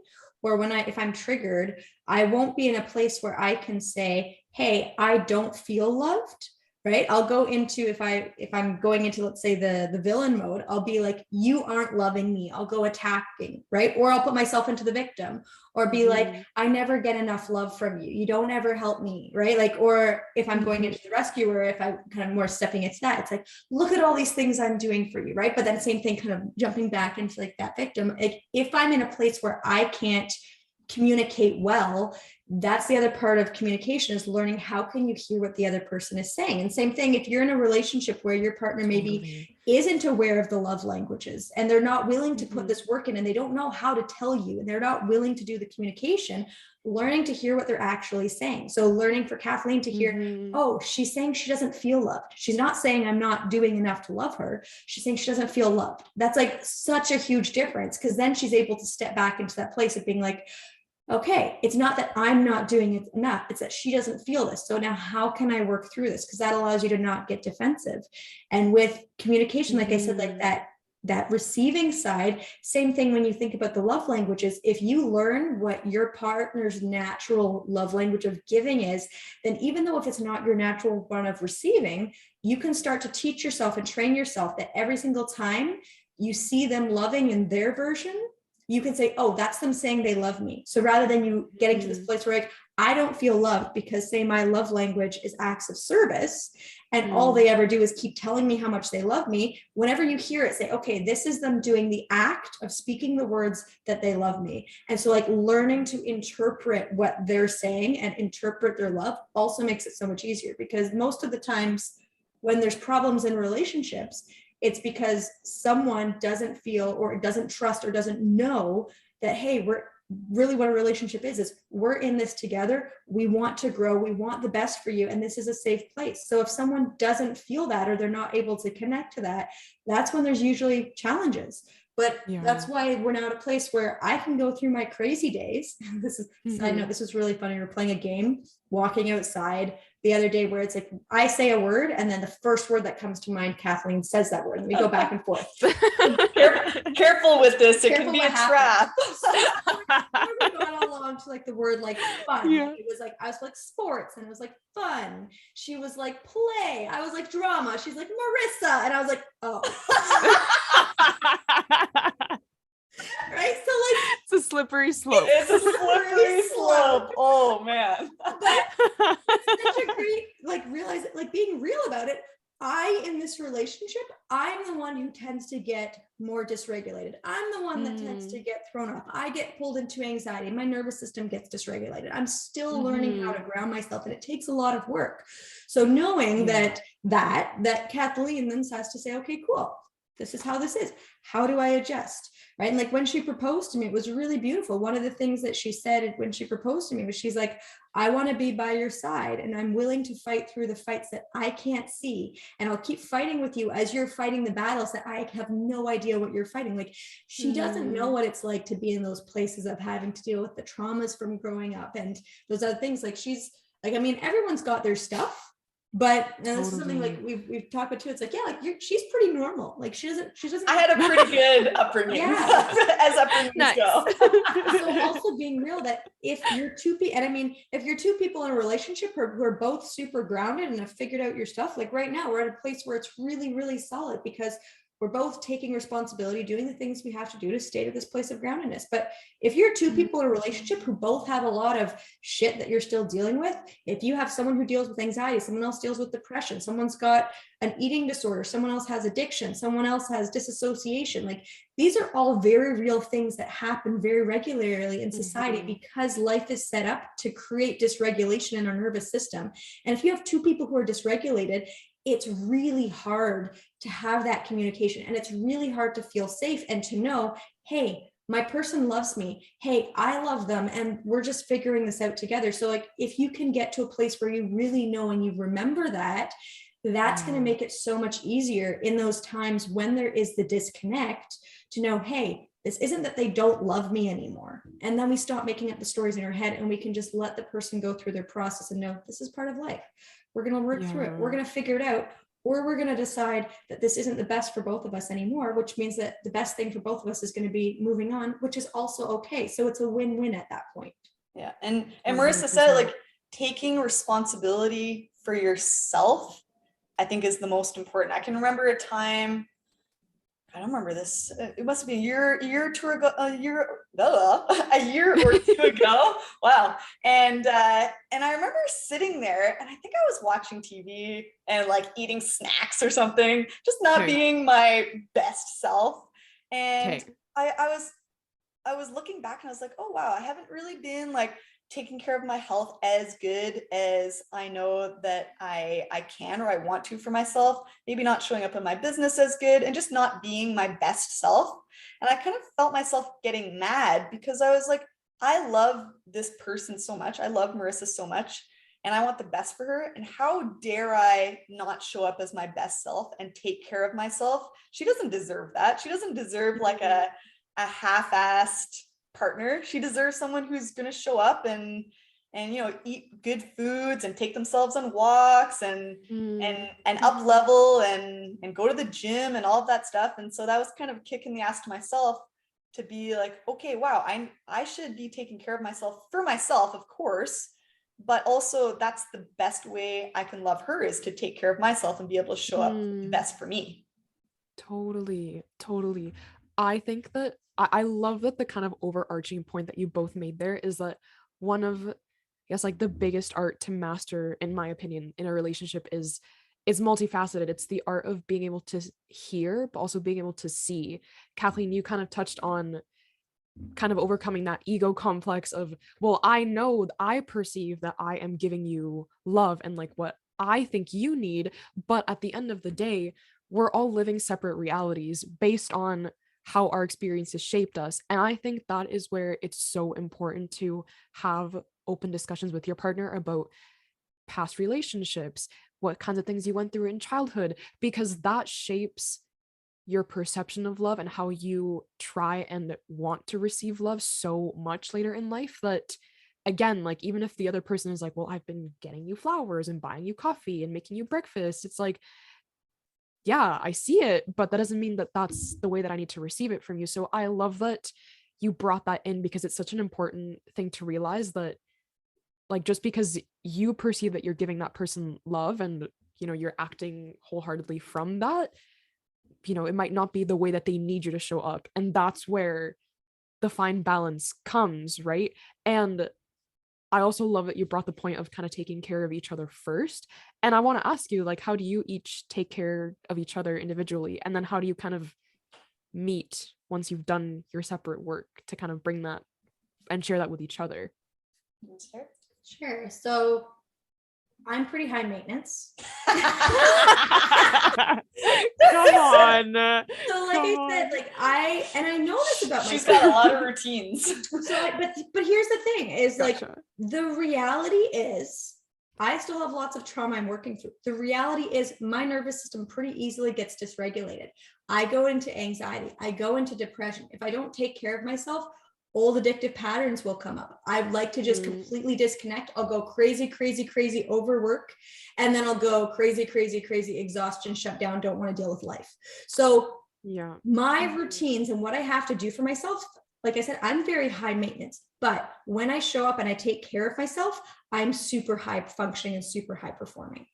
or if I'm triggered, I won't be in a place where I can say, hey, I don't feel loved. Right. I'll go into, if I'm going into, let's say, the villain mode, I'll be like, you aren't loving me. I'll go attacking. Right. Or I'll put myself into the victim, or be like, I never get enough love from you. You don't ever help me. Right. Like, or if I'm going into the rescue, or if I'm kind of more stepping into that, it's like, look at all these things I'm doing for you. Right. But then same thing, kind of jumping back into like that victim. If I'm in a place where I can't communicate well, that's the other part of communication, is learning how can you hear what the other person is saying. And same thing, if you're in a relationship where your partner maybe isn't aware of the love languages, and they're not willing to put this work in, and they don't know how to tell you, and they're not willing to do the communication, learning to hear what they're actually saying. So learning for Kathleen to hear, oh, she's saying she doesn't feel loved. She's not saying I'm not doing enough to love her. She's saying she doesn't feel loved. That's like such a huge difference, because then she's able to step back into that place of being like, okay, it's not that I'm not doing it enough. It's that she doesn't feel this. So now how can I work through this? Because that allows you to not get defensive. And with communication, like I said, like that receiving side, same thing when you think about the love languages. If you learn what your partner's natural love language of giving is, then even though if it's not your natural one of receiving, you can start to teach yourself and train yourself that every single time you see them loving in their version, you can say, oh, that's them saying they love me. So rather than you getting to this place where like, I don't feel loved because, say, my love language is acts of service, and all they ever do is keep telling me how much they love me. Whenever you hear it, say, okay, this is them doing the act of speaking the words that they love me. And so like learning to interpret what they're saying and interpret their love also makes it so much easier, because most of the times when there's problems in relationships, it's because someone doesn't feel or doesn't trust or doesn't know that, hey, we're really, what a relationship is we're in this together. We want to grow. We want the best for you. And this is a safe place. So if someone doesn't feel that, or they're not able to connect to that, that's when there's usually challenges. But that's why we're now at a place where I can go through my crazy days. This is, side note, this was really funny. We're playing a game, walking outside the other day, where it's like, I say a word, and then the first word that comes to mind, Kathleen says that word, and we go back and forth. Careful with this. It can be a trap. We got along to like the word like fun. It was like, I was like sports, and it was like fun. She was like play. I was like drama. She's like Marissa. And I was like, oh. Right? So like, it's a slippery slope. It's a slippery slope. Oh man. But it's such a great, like, realize it, like being real about it. In this relationship, I'm the one who tends to get more dysregulated. I'm the one that tends to get thrown off. I get pulled into anxiety. My nervous system gets dysregulated. I'm still learning how to ground myself, and it takes a lot of work. So knowing that Kathleen then has to say, okay, cool. This is how this is. How do I adjust? Right. And like when she proposed to me, it was really beautiful. One of the things that she said when she proposed to me was, she's like, I want to be by your side, and I'm willing to fight through the fights that I can't see. And I'll keep fighting with you as you're fighting the battles that I have no idea what you're fighting. Like, she doesn't know what it's like to be in those places of having to deal with the traumas from growing up and those other things. Like, she's Like, I mean, everyone's got their stuff, but this is something like Totally. we've talked about too. It's like, yeah, like she's pretty normal. Like she doesn't I had a pretty good upbringing Yeah. as upbringings Nice. go. So also being real that if you're two people, and I mean, if you're two people in a relationship who are both super grounded and have figured out your stuff, like right now, we're at a place where it's really, really solid because we're both taking responsibility, doing the things we have to do to stay to this place of groundedness. But if you're two people in a relationship who both have a lot of shit that you're still dealing with, if you have someone who deals with anxiety, someone else deals with depression, someone's got an eating disorder, someone else has addiction, someone else has disassociation, like these are all very real things that happen very regularly in society because life is set up to create dysregulation in our nervous system. And if you have two people who are dysregulated, it's really hard to have that communication, and it's really hard to feel safe and to know, hey, my person loves me, hey, I love them, and we're just figuring this out together. So like if you can get to a place where you really know and you remember that, that's going to make it so much easier in those times when there is the disconnect to know, hey, this isn't that they don't love me anymore. And then we stop making up the stories in our head and we can just let the person go through their process and know this is part of life. We're going to work through it. We're going to figure it out. Or we're going to decide that this isn't the best for both of us anymore, which means that the best thing for both of us is going to be moving on, which is also okay. So it's a win-win at that point. Yeah. And Marissa said, like, taking responsibility for yourself, I think is the most important. I can remember a time, I don't remember this. It must be a year or two ago. A year or two ago. Wow. And I remember sitting there, and I think I was watching TV and like eating snacks or something, just not being my best self. And I was looking back and I was like, oh wow, I haven't really been like taking care of my health as good as I know that I can or I want to for myself. Maybe not showing up in my business as good and just not being my best self. And I kind of felt myself getting mad because I was like, I love this person so much. I love Marissa so much and I want the best for her. And how dare I not show up as my best self and take care of myself? She doesn't deserve that. She doesn't deserve like a half-assed partner. She deserves someone who's going to show up and you know, eat good foods and take themselves on walks and up level and go to the gym and all of that stuff. And so that was kind of a kick in the ass to myself to be like, okay, wow, I should be taking care of myself for myself, of course, but also that's the best way I can love her is to take care of myself and be able to show up the best for me. Totally. I think that I love that the kind of overarching point that you both made there is that one of, I guess, like the biggest art to master, in my opinion, in a relationship is multifaceted. It's the art of being able to hear, but also being able to see. Kathleen, you kind of touched on kind of overcoming that ego complex of, well, I perceive that I am giving you love and like what I think you need, but at the end of the day, we're all living separate realities based on how our experiences shaped us. And I think that is where it's so important to have open discussions with your partner about past relationships, what kinds of things you went through in childhood, because that shapes your perception of love and how you try and want to receive love so much later in life that, again, like even if the other person is like, well, I've been getting you flowers and buying you coffee and making you breakfast, it's like, yeah, I see it, but that doesn't mean that that's the way that I need to receive it from you. So I love that you brought that in because it's such an important thing to realize that, like, just because you perceive that you're giving that person love and, you know, you're acting wholeheartedly from that, you know, it might not be the way that they need you to show up. And that's where the fine balance comes, right? And I also love that you brought the point of kind of taking care of each other first. And I want to ask you, like, how do you each take care of each other individually? And then how do you kind of meet once you've done your separate work to kind of bring that and share that with each other? Sure. So I'm pretty high maintenance. Come on. So like I said, like I know this about myself. She's got a lot of routines. So but here's the thing is like the reality is I still have lots of trauma I'm working through. The reality is my nervous system pretty easily gets dysregulated. I go into anxiety. I go into depression. If I don't take care of myself, old addictive patterns will come up. I like to just completely disconnect. I'll go crazy, crazy, crazy overwork. And then I'll go crazy, crazy, crazy exhaustion, shut down, don't want to deal with life. So my routines and what I have to do for myself, like I said, I'm very high maintenance, but when I show up and I take care of myself, I'm super high functioning and super high performing.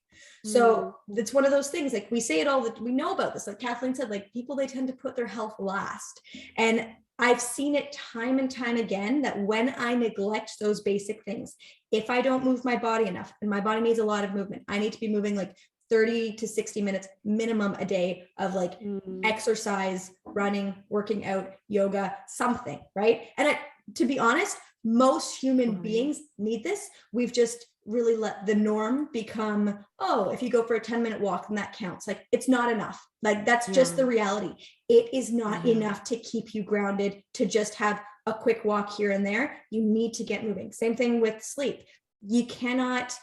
So it's one of those things, like we say it all, that we know about this, like Kathleen said, like people, they tend to put their health last. And I've seen it time and time again that when I neglect those basic things, if I don't move my body enough, and my body needs a lot of movement, I need to be moving like 30 to 60 minutes minimum a day of like exercise, running, working out, yoga, something, right? And to be honest, most human beings need this. We've just really let the norm become, oh, if you go for a 10-minute walk, then that counts. Like it's not enough. Like that's just the reality. It is not enough to keep you grounded, to just have a quick walk here and there. You need to get moving. Same thing with sleep. You cannot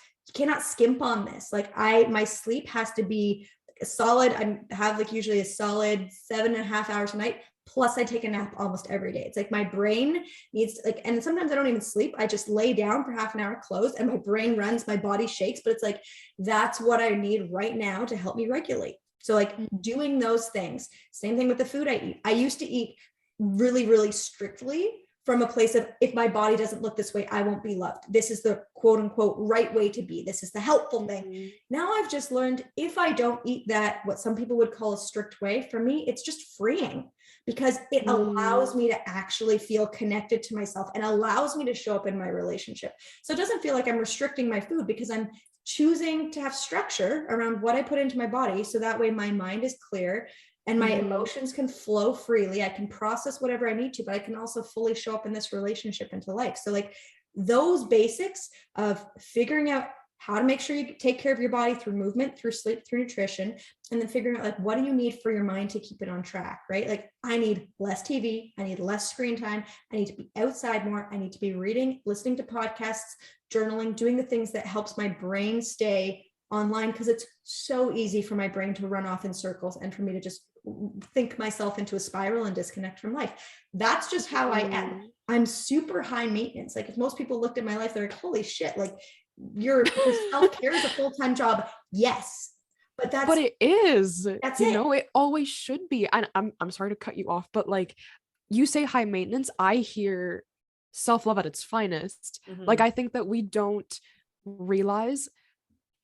skimp on this. Like my sleep has to be solid. I have like usually a solid 7.5 hours a night. Plus I take a nap almost every day. It's like my brain needs like, and sometimes I don't even sleep. I just lay down for half an hour, close, and my brain runs, my body shakes, but it's like, that's what I need right now to help me regulate. So like doing those things. Same thing with the food I eat. I used to eat really, really strictly from a place of, if my body doesn't look this way, I won't be loved. This is the quote unquote right way to be. This is the helpful thing. Now I've just learned, if I don't eat that, what some people would call a strict way, for me, it's just freeing, because it allows me to actually feel connected to myself and allows me to show up in my relationship. So it doesn't feel like I'm restricting my food, because I'm choosing to have structure around what I put into my body. So that way my mind is clear and my emotions can flow freely. I can process whatever I need to, but I can also fully show up in this relationship into life. So like those basics of figuring out how to make sure you take care of your body through movement, through sleep, through nutrition, and then figuring out like, what do you need for your mind to keep it on track, right? Like I need less TV, I need less screen time, I need to be outside more, I need to be reading, listening to podcasts, journaling, doing the things that helps my brain stay online, because it's so easy for my brain to run off in circles and for me to just think myself into a spiral and disconnect from life. That's just how I am. I'm super high maintenance. Like if most people looked at my life, they're like, holy shit, like your self-care is a full-time job. Yes. But it is, that's it always should be. And I'm sorry to cut you off, but like you say high maintenance, I hear self-love at its finest. Like I think that we don't realize,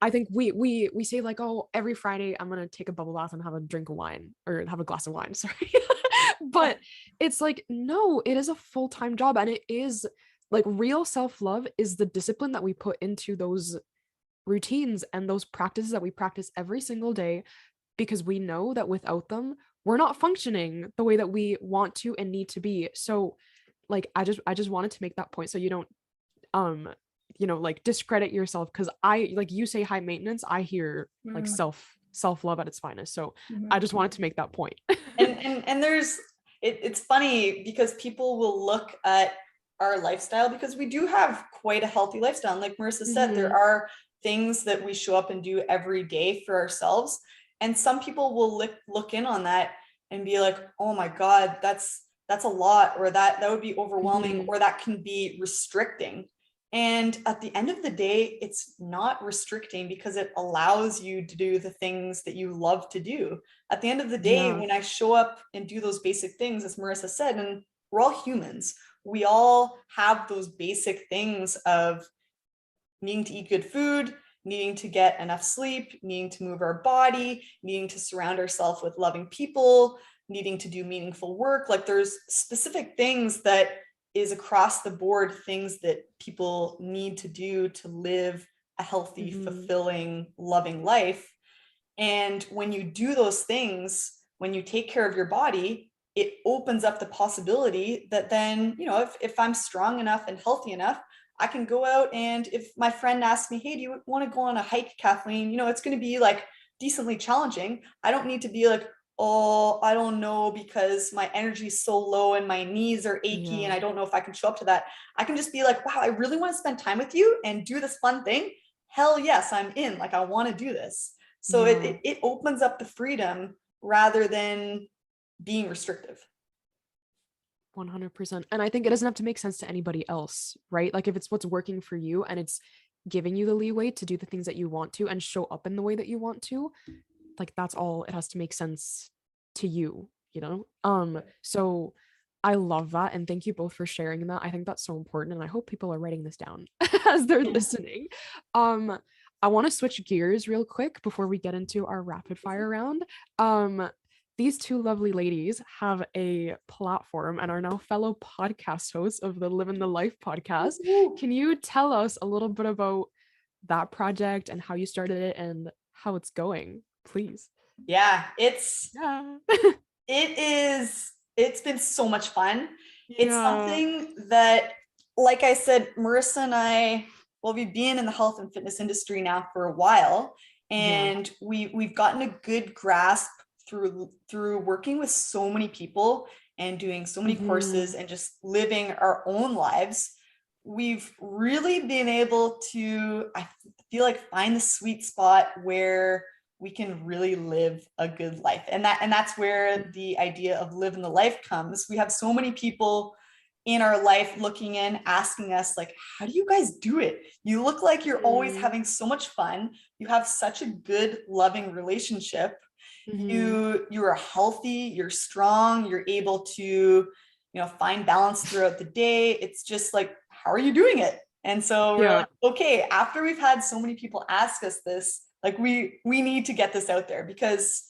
I think we say like, oh, every Friday I'm gonna take a bubble bath and have a drink of wine, or have a glass of wine, sorry. But it's like, no, it is a full-time job, and it is like real self-love is the discipline that we put into those routines and those practices that we practice every single day, because we know that without them we're not functioning the way that we want to and need to be. So like I just wanted to make that point, so you don't like discredit yourself, because I, like you say high maintenance, I hear like self-love at its finest. So I just wanted to make that point. and there's it's funny because people will look at our lifestyle, because we do have quite a healthy lifestyle, and like Marissa said, there are things that we show up and do every day for ourselves, and some people will look in on that and be like, oh my god, that's a lot, or that would be overwhelming, or that can be restricting. And at the end of the day, it's not restricting, because it allows you to do the things that you love to do. At the end of the day, when I show up and do those basic things, as Marissa said, and we're all humans, we all have those basic things of needing to eat good food, needing to get enough sleep, needing to move our body, needing to surround ourselves with loving people, needing to do meaningful work. Like there's specific things that is across the board, things that people need to do to live a healthy, fulfilling, loving life. And when you do those things, when you take care of your body, it opens up the possibility that then, if I'm strong enough and healthy enough, I can go out, and if my friend asks me, hey, do you want to go on a hike, Kathleen? It's going to be like decently challenging. I don't need to be like, oh, I don't know, because my energy is so low and my knees are achy and I don't know if I can show up to that. I can just be like, wow, I really want to spend time with you and do this fun thing. Hell yes, I'm in. Like, I want to do this. So it opens up the freedom rather than being restrictive. 100%. And I think it doesn't have to make sense to anybody else, right? Like if it's what's working for you and it's giving you the leeway to do the things that you want to and show up in the way that you want to, like that's all. It has to make sense to you, you know? So I love that, and thank you both for sharing that. I think that's so important, and I hope people are writing this down as they're listening. um I want to switch gears real quick before we get into our rapid fire round. um these two lovely ladies have a platform and are now fellow podcast hosts of the Live in the Life podcast. Can you tell us a little bit about that project and how you started it and how it's going, please? Yeah, Yeah. it's been so much fun. It's Yeah. something that, like I said, Marissa and I, well, we've been in the health and fitness industry now for a while, and we've gotten a good grasp through working with so many people and doing so many courses and just living our own lives. We've really been able to, I feel like, find the sweet spot where we can really live a good life. And that's where the idea of Live in the Life comes. We have so many people in our life looking in, asking us, like, how do you guys do it? You look like you're always having so much fun. You have such a good, loving relationship. You are healthy, you're strong, you're able to, find balance throughout the day. It's just like, how are you doing it? And so we're like, okay, after we've had so many people ask us this, like we need to get this out there, because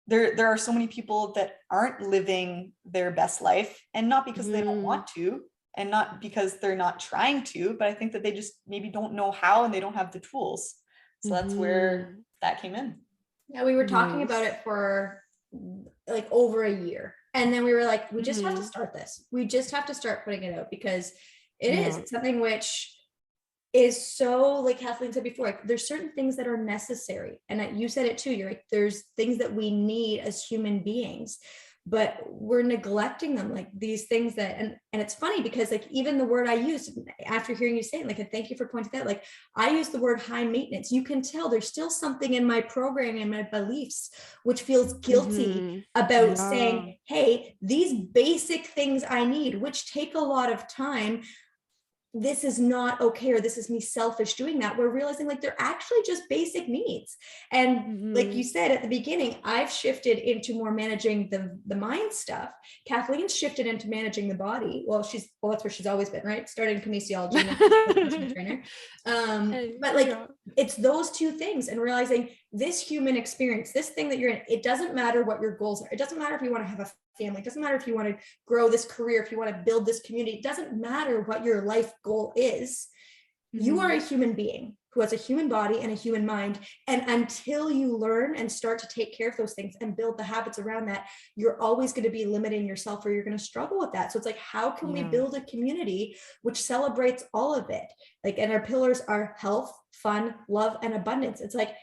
there are so many people that aren't living their best life, and not because they don't want to, and not because they're not trying to, but I think that they just maybe don't know how, and they don't have the tools. So that's where that came in. Yeah, we were talking about it for like over a year. And then we were like, we just have to start this. We just have to start putting it out, because it's something which is so, like Kathleen said before, like, there's certain things that are necessary. And you said it too. You're like, there's things that we need as human beings, but we're neglecting them, like these things that, and it's funny because like even the word I used after hearing you say it, like, and thank you for pointing that, like I use the word high maintenance. You can tell there's still something in my programming and my beliefs which feels guilty about saying, hey, these basic things I need, which take a lot of time, this is not okay, or this is me selfish doing that. We're realizing like they're actually just basic needs. And like you said at the beginning, I've shifted into more managing the mind stuff. Kathleen's shifted into managing the body. Well, that's where she's always been, right? Started in kinesiology and trainer. But like it's those two things, and realizing this human experience, this thing that you're in, it doesn't matter what your goals are. It doesn't matter if you want to have a family. It doesn't matter if you want to grow this career, if you want to build this community. It doesn't matter what your life goal is. You are a human being who has a human body and a human mind. And until you learn and start to take care of those things and build the habits around that, you're always going to be limiting yourself, or you're going to struggle with that. So it's like, how can we build a community which celebrates all of it? Like, and our pillars are health, fun, love, and abundance. It's like,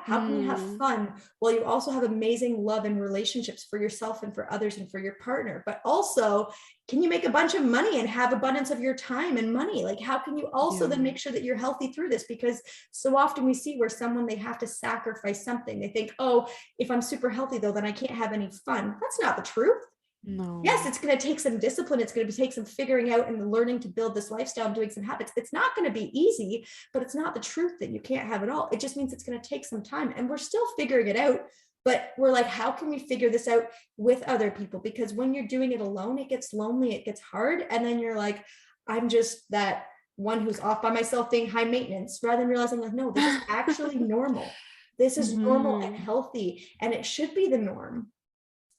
how can you have fun while you also have amazing love and relationships for yourself and for others and for your partner? But also, can you make a bunch of money and have abundance of your time and money? Like, how can you also then make sure that you're healthy through this? Because so often we see where someone, they have to sacrifice something. They think, oh, if I'm super healthy though, then I can't have any fun. That's not the truth. No. Yes, it's going to take some discipline. It's going to take some figuring out and learning to build this lifestyle and doing some habits. It's not going to be easy, but it's not the truth that you can't have it all. It just means it's going to take some time, and we're still figuring it out. But we're like, how can we figure this out with other people? Because when you're doing it alone, it gets lonely, it gets hard. And then you're like, I'm just that one who's off by myself being high maintenance, rather than realizing like, no, this is actually normal. This is normal and healthy, and it should be the norm.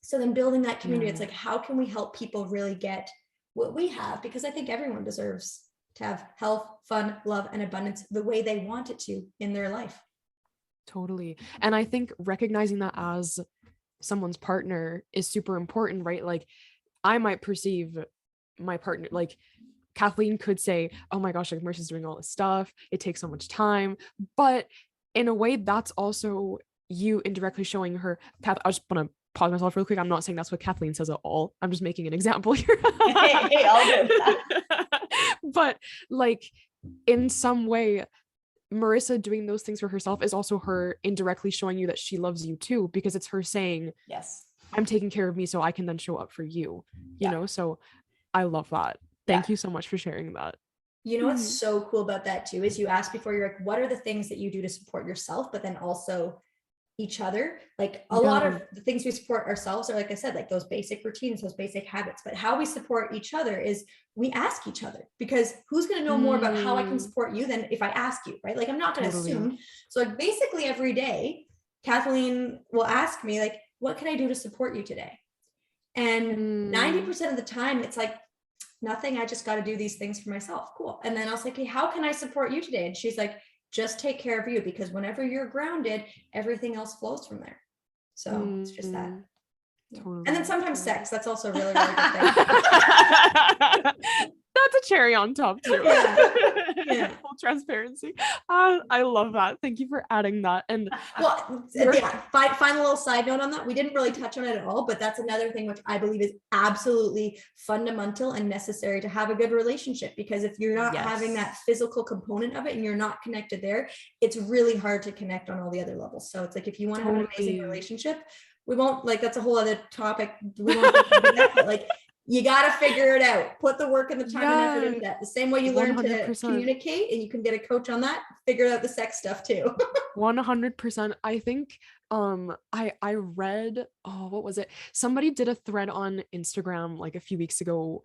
So then building that community, it's like, how can we help people really get what we have? Because I think everyone deserves to have health, fun, love, and abundance the way they want it to in their life. Totally. And I think recognizing that as someone's partner is super important, right? Like I might perceive my partner, like Kathleen could say, oh my gosh, like Marissa's doing all this stuff, it takes so much time. But in a way, that's also you indirectly showing her. I just want to pause myself real quick. I'm not saying that's what Kathleen says at all. I'm just making an example here. hey, all good. But like in some way, Marissa doing those things for herself is also her indirectly showing you that she loves you too, because it's her saying, yes, I'm taking care of me so I can then show up for you, you know? So I love that. Thank Yeah. you so much for sharing that. You know what's so cool about that too is you asked before, you're like, what are the things that you do to support yourself, but then also each other? Like a lot of the things we support ourselves are, like I said, like those basic routines, those basic habits, but how we support each other is we ask each other, because who's going to know more about how I can support you than if I ask you, right? Like I'm not going to assume. So like basically every day Kathleen will ask me like, what can I do to support you today? And 90% of the time it's like, nothing, I just got to do these things for myself. Cool. And then I was like, hey, how can I support you today? And she's like, just take care of you, because whenever you're grounded, everything else flows from there. So it's just that. Totally. And then sometimes sex, that's also a really, really good thing. That's a cherry on top too. Yeah. Full transparency. I love that. Thank you for adding that. And well, yeah, final little side note on that. We didn't really touch on it at all, but that's another thing which I believe is absolutely fundamental and necessary to have a good relationship, because if you're not having that physical component of it and you're not connected there, it's really hard to connect on all the other levels. So it's like, if you want to have an amazing relationship, we won't, like, that's a whole other topic. We won't do that, but like, you got to figure it out. Put the work and the time and effort into that. The same way you learn 100%. To communicate, and you can get a coach on that, figure out the sex stuff too. 100%. I think I read, what was it? Somebody did a thread on Instagram like a few weeks ago,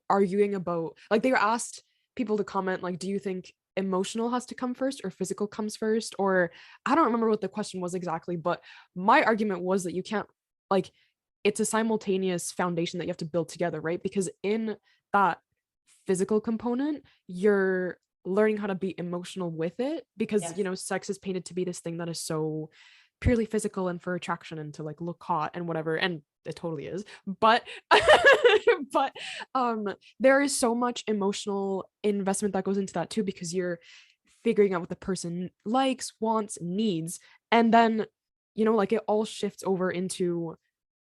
arguing about, like, they were asked people to comment, like, do you think emotional has to come first or physical comes first? Or I don't remember what the question was exactly, but my argument was that you can't, like, it's a simultaneous foundation that you have to build together, right? Because in that physical component, you're learning how to be emotional with it, because you know, sex is painted to be this thing that is so purely physical and for attraction and to like look hot and whatever, and it totally is, but but there is so much emotional investment that goes into that too, because you're figuring out what the person likes, wants, needs, and then, you know, like, it all shifts over into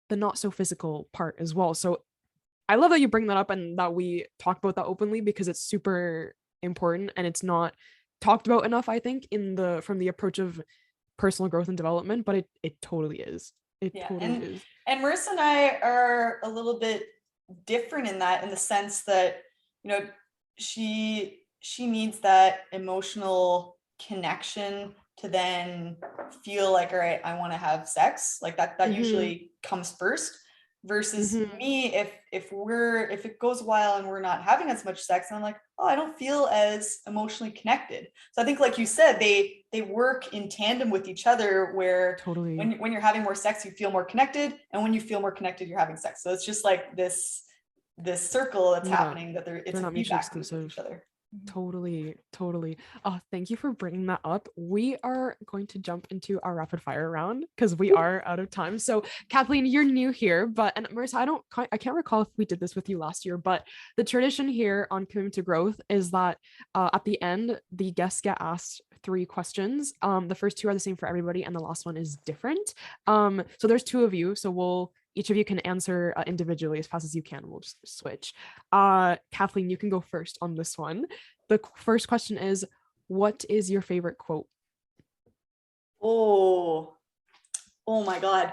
the not so physical part as well. So I love that you bring that up and that we talk about that openly, because it's super important and it's not talked about enough, I think, from the approach of personal growth and development, but it totally is. It totally is. And Marissa and I are a little bit different in that, in the sense that, you know, she needs that emotional connection to then feel like, all right, I want to have sex, like that usually comes first, versus me, if it goes a while and we're not having as much sex, and I'm like, oh, I don't feel as emotionally connected. So I think, like you said, they work in tandem with each other, where when you're having more sex, you feel more connected, and when you feel more connected, you're having sex. So it's just like this circle that's happening, that it's a feedback with each other. Totally. Oh, thank you for bringing that up. We are going to jump into our rapid fire round because we are out of time. So Kathleen, you're new here, and Marissa, I can't recall if we did this with you last year, but the tradition here on Commitment to Growth is that at the end, the guests get asked 3 questions. The first 2 are the same for everybody, and the last one is different. So there's 2 of you, so each of you can answer individually as fast as you can. We'll just switch. Kathleen, you can go first on this one. The first question is, what is your favorite quote? Oh my God.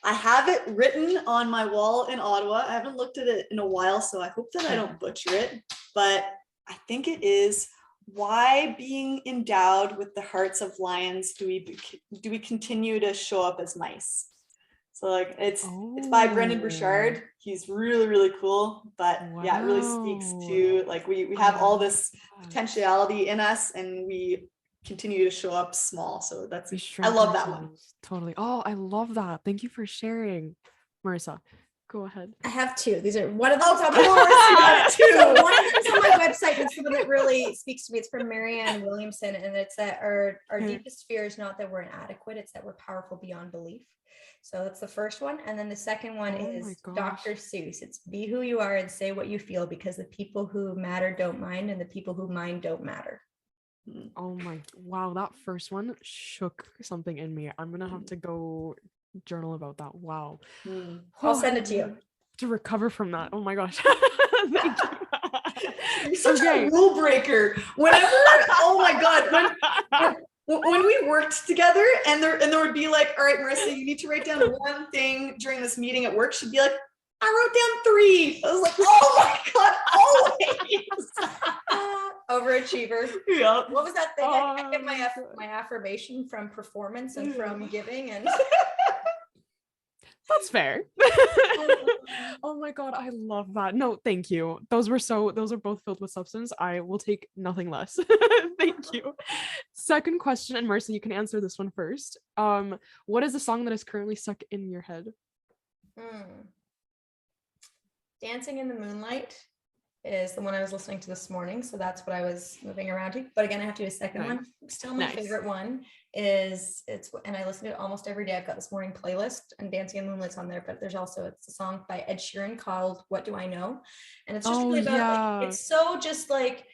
I have it written on my wall in Ottawa. I haven't looked at it in a while, so I hope that I don't butcher it. But I think it is, why, being endowed with the hearts of lions, do we continue to show up as mice? So like it's by Brendan Burchard. He's really, really cool. But yeah, it really speaks to, like, we have all this potentiality in us, and we continue to show up small. So I love that one. Totally. Oh, I love that. Thank you for sharing. Marissa, go ahead. I have 2. These are one of them. Of course, you got 2. One of them's on my website, and something that really speaks to me. It's from Marianne Williamson, and it's that our deepest fear is not that we're inadequate; it's that we're powerful beyond belief. So that's the first one. And then the second one is Dr. Seuss. It's be who you are and say what you feel, because the people who matter don't mind, and the people who mind don't matter. Oh my, wow. That first one shook something in me. I'm going to have to go journal about that. Wow. I'll send it to you. To recover from that. Oh my gosh. Thank you. You're such a rule breaker. Whenever, oh my God. When we worked together, and there would be like, all right, Marissa, you need to write down one thing during this meeting at work. She'd be like, I wrote down 3. I was like, oh overachiever. Yeah. What was that thing? I get Oh, my affirmation from performance and from giving, and that's fair. Oh my God, I love that. No, thank you. Those are both filled with substance. I will take nothing less. Thank you. Second question, and Marissa, you can answer this one first. What is the song that is currently stuck in your head? Dancing in the Moonlight is the one I was listening to this morning. So that's what I was moving around to. But again, I have to do a second one. Still my favorite one is and I listen to it almost every day. I've got this morning playlist and Dancing in the Moonlight's on there, but there's also, it's a song by Ed Sheeran called What Do I Know? And it's just really about like, it's so just like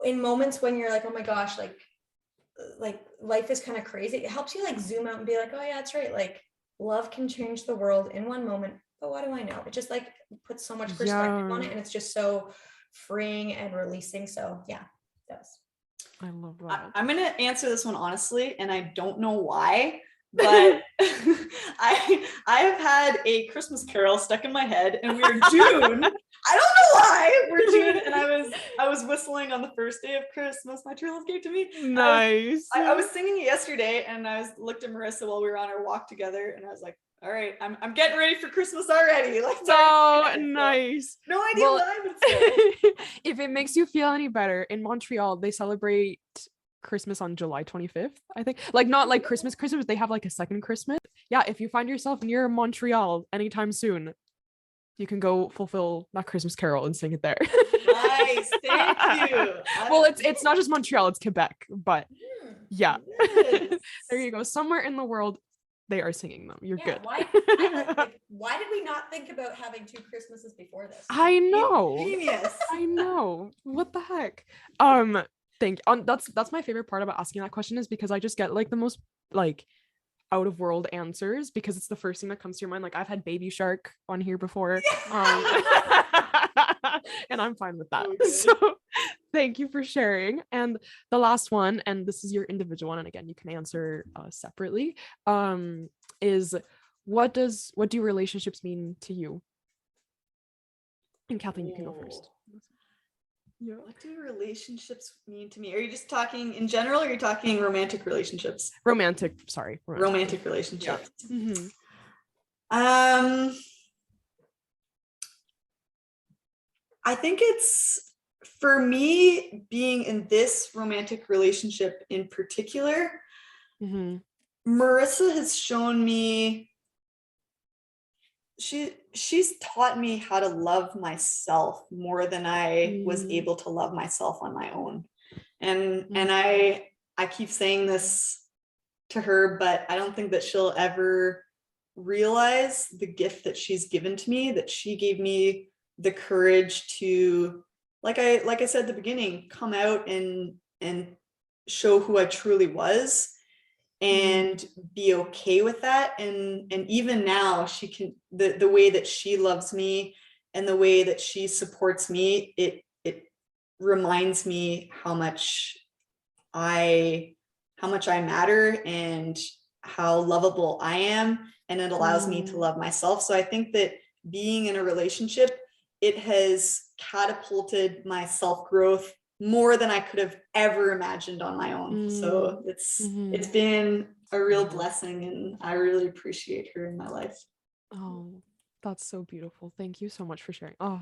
in moments when you're like, oh my gosh, like life is kind of crazy. It helps you like zoom out and be like, oh yeah, that's right. Like love can change the world in one moment. But what do I know? It just like puts so much perspective on it, and it's just so freeing and releasing. So yeah, it does. I love that. I'm gonna answer this one honestly, and I don't know why, but I have had a Christmas Carol stuck in my head, and we're June. I don't know why we're June, and I was whistling on the first day of Christmas. My true love gave to me. Nice. I was singing it yesterday, and I looked at Marissa while we were on our walk together, and I was like, all right, I'm getting ready for Christmas already. Like, so nice. No idea why, but still. If it makes you feel any better, in Montreal, they celebrate Christmas on July 25th, I think. Like not like Christmas, they have like a second Christmas. Yeah, if you find yourself near Montreal anytime soon, you can go fulfill that Christmas Carol and sing it there. Nice, thank you. Well, it's not just Montreal, it's Quebec, but yeah. Yes. There you go. Somewhere in the world, they are singing them. You're good. Why did we not think about having two Christmases before this? I know. Genius. I know. What the heck? That's my favorite part about asking that question, is because I just get like the most like out of world answers, because it's the first thing that comes to your mind. Like I've had Baby Shark on here before. And I'm fine with that. So thank you for sharing. And the last one, and this is your individual one, and again, you can answer separately, is what do relationships mean to you? And Kathleen, you can go first. Yeah. What do relationships mean to me? Are you just talking in general, or are you talking romantic relationships? Romantic relationships. Yeah. Mm-hmm. I think it's, for me, being in this romantic relationship in particular, Marissa has shown me, she's taught me how to love myself more than I was able to love myself on my own. And I keep saying this to her, but I don't think that she'll ever realize the gift that she's given to me, that she gave me the courage to, like I said at the beginning, come out and show who I truly was and be okay with that. And even now, she can, the way that she loves me and the way that she supports me, it reminds me how much I matter and how lovable I am, and it allows me to love myself. So I think that being in a relationship, it has catapulted my self-growth more than I could have ever imagined on my own. So it's been a real blessing, and I really appreciate her in my life. Oh, that's so beautiful. Thank you so much for sharing. Oh,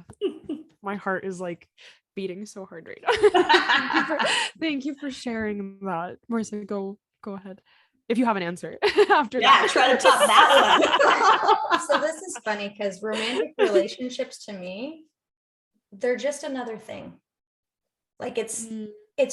my heart is like beating so hard right now. Thank you for sharing that. Marissa, go ahead. If you have an answer after that. Yeah, try to top that one. So this is funny, because romantic relationships to me, they're just another thing. Like it's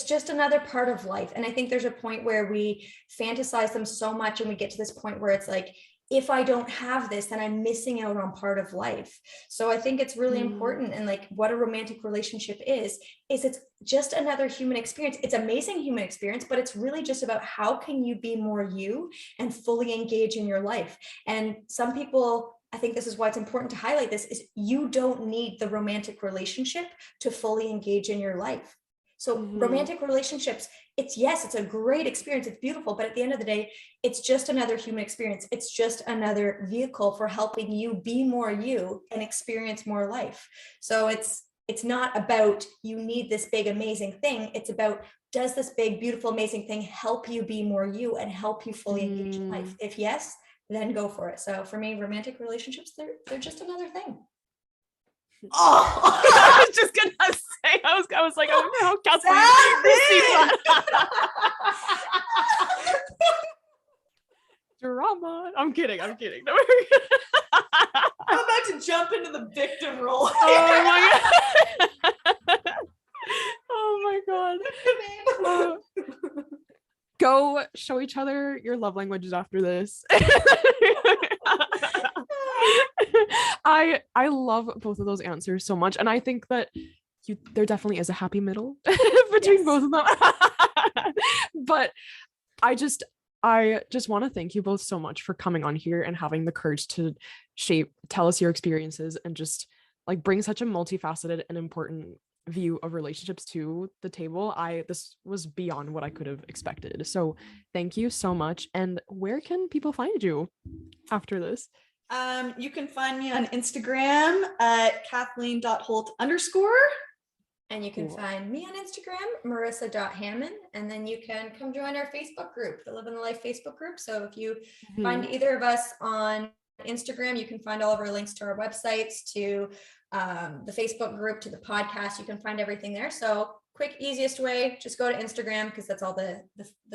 just another part of life. And I think there's a point where we fantasize them so much, and we get to this point where it's like, if I don't have this, then I'm missing out on part of life. So I think it's really important. And like what a romantic relationship is it's just another human experience. It's amazing human experience, but it's really just about how can you be more you and fully engage in your life. And some people, I think this is why it's important to highlight this, is you don't need the romantic relationship to fully engage in your life. So romantic relationships, it's a great experience. It's beautiful. But at the end of the day, it's just another human experience. It's just another vehicle for helping you be more you and experience more life. So it's it's not about you need this big, amazing thing. It's about, does this big, beautiful, amazing thing help you be more you and help you fully engage in life? If yes, then go for it. So for me, romantic relationships, they're just another thing. Oh, I was just gonna say, I was like, I wonder how Kathleen receives that. Drama. I'm kidding. Don't worry. I'm about to jump into the victim role. Oh my god. Oh my god. Go show each other your love languages after this. I love both of those answers so much, and I think that there definitely is a happy middle between both of them. But I just want to thank you both so much for coming on here and having the courage to tell us your experiences and just like bring such a multifaceted and important view of relationships to the table. This was beyond what I could have expected. So thank you so much. And where can people find you after this? You can find me on Instagram at Kathleen.Holt_. And you can find me on Instagram, Marissa.Hamon. And then you can come join our Facebook group, the Live in the Life Facebook group. So if you find either of us on Instagram, you can find all of our links to our websites, to the Facebook group, to the podcast. You can find everything there. So quick, easiest way, just go to Instagram, because that's all the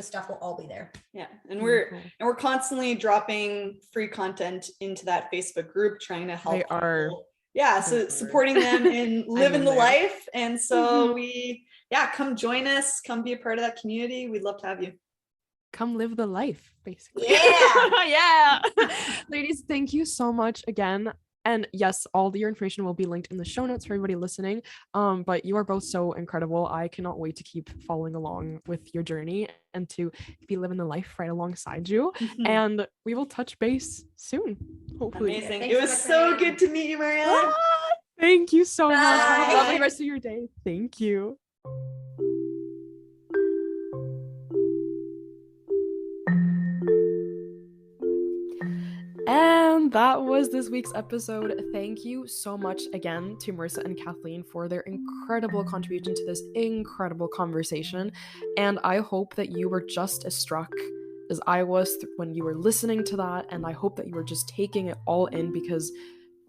stuff will all be there. Yeah. And we're constantly dropping free content into that Facebook group, trying to help people. Yeah, so supporting them in living the life. And so come join us, come be a part of that community. We'd love to have you. Come live the life, basically. Yeah. Yeah. Ladies, thank you so much again. And yes, all your information will be linked in the show notes for everybody listening. But you are both so incredible. I cannot wait to keep following along with your journey and to be living the life right alongside you. And we will touch base soon, hopefully. Amazing. It was so good to meet you, Maria. Thank you so much. Bye. Have a lovely rest of your day. Thank you. And that was this week's episode. Thank you so much again to Marissa and Kathleen for their incredible contribution to this incredible conversation. And I hope that you were just as struck as I was when you were listening to that. And I hope that you were just taking it all in, because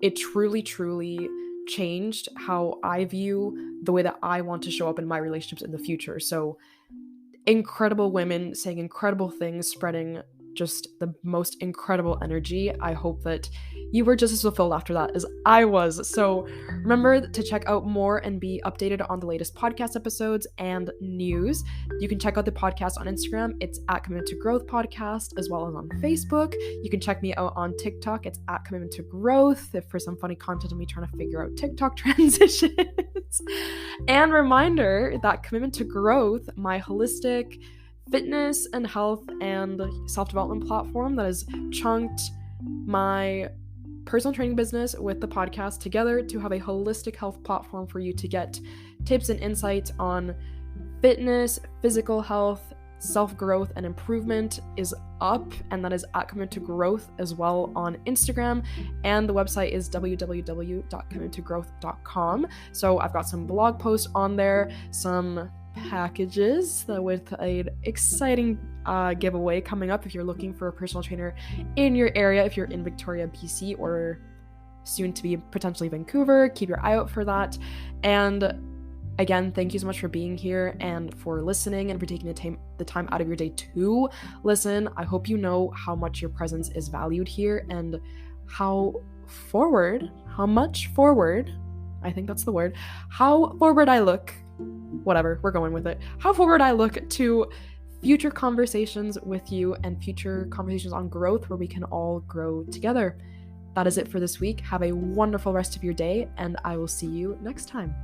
it truly, truly changed how I view the way that I want to show up in my relationships in the future. So incredible women saying incredible things, spreading just the most incredible energy. I hope that you were just as fulfilled after that as I was. So remember to check out more and be updated on the latest podcast episodes and news. You can check out the podcast on Instagram. It's at Commitment to Growth Podcast, as well as on Facebook. You can check me out on TikTok. It's at Commitment to Growth, if for some funny content of me trying to figure out TikTok transitions. And reminder that Commitment to Growth, my holistic fitness and health and self-development platform that has chunked my personal training business with the podcast together to have a holistic health platform for you to get tips and insights on fitness, physical health, self-growth, and improvement, is up, and that is at Commitment to Growth as well on Instagram, and the website is www.commitmentogrowth.com. So I've got some blog posts on there, some packages with an exciting giveaway coming up if you're looking for a personal trainer in your area, if you're in Victoria, BC, or soon to be potentially Vancouver. Keep your eye out for that. And again, thank you so much for being here and for listening and for taking the time out of your day to listen. I hope you know how much your presence is valued here and how much forward, I think that's the word, how forward I look, whatever, we're going with it, how forward I look to future conversations with you and future conversations on growth where we can all grow together. That is it for this week. Have a wonderful rest of your day, and I will see you next time.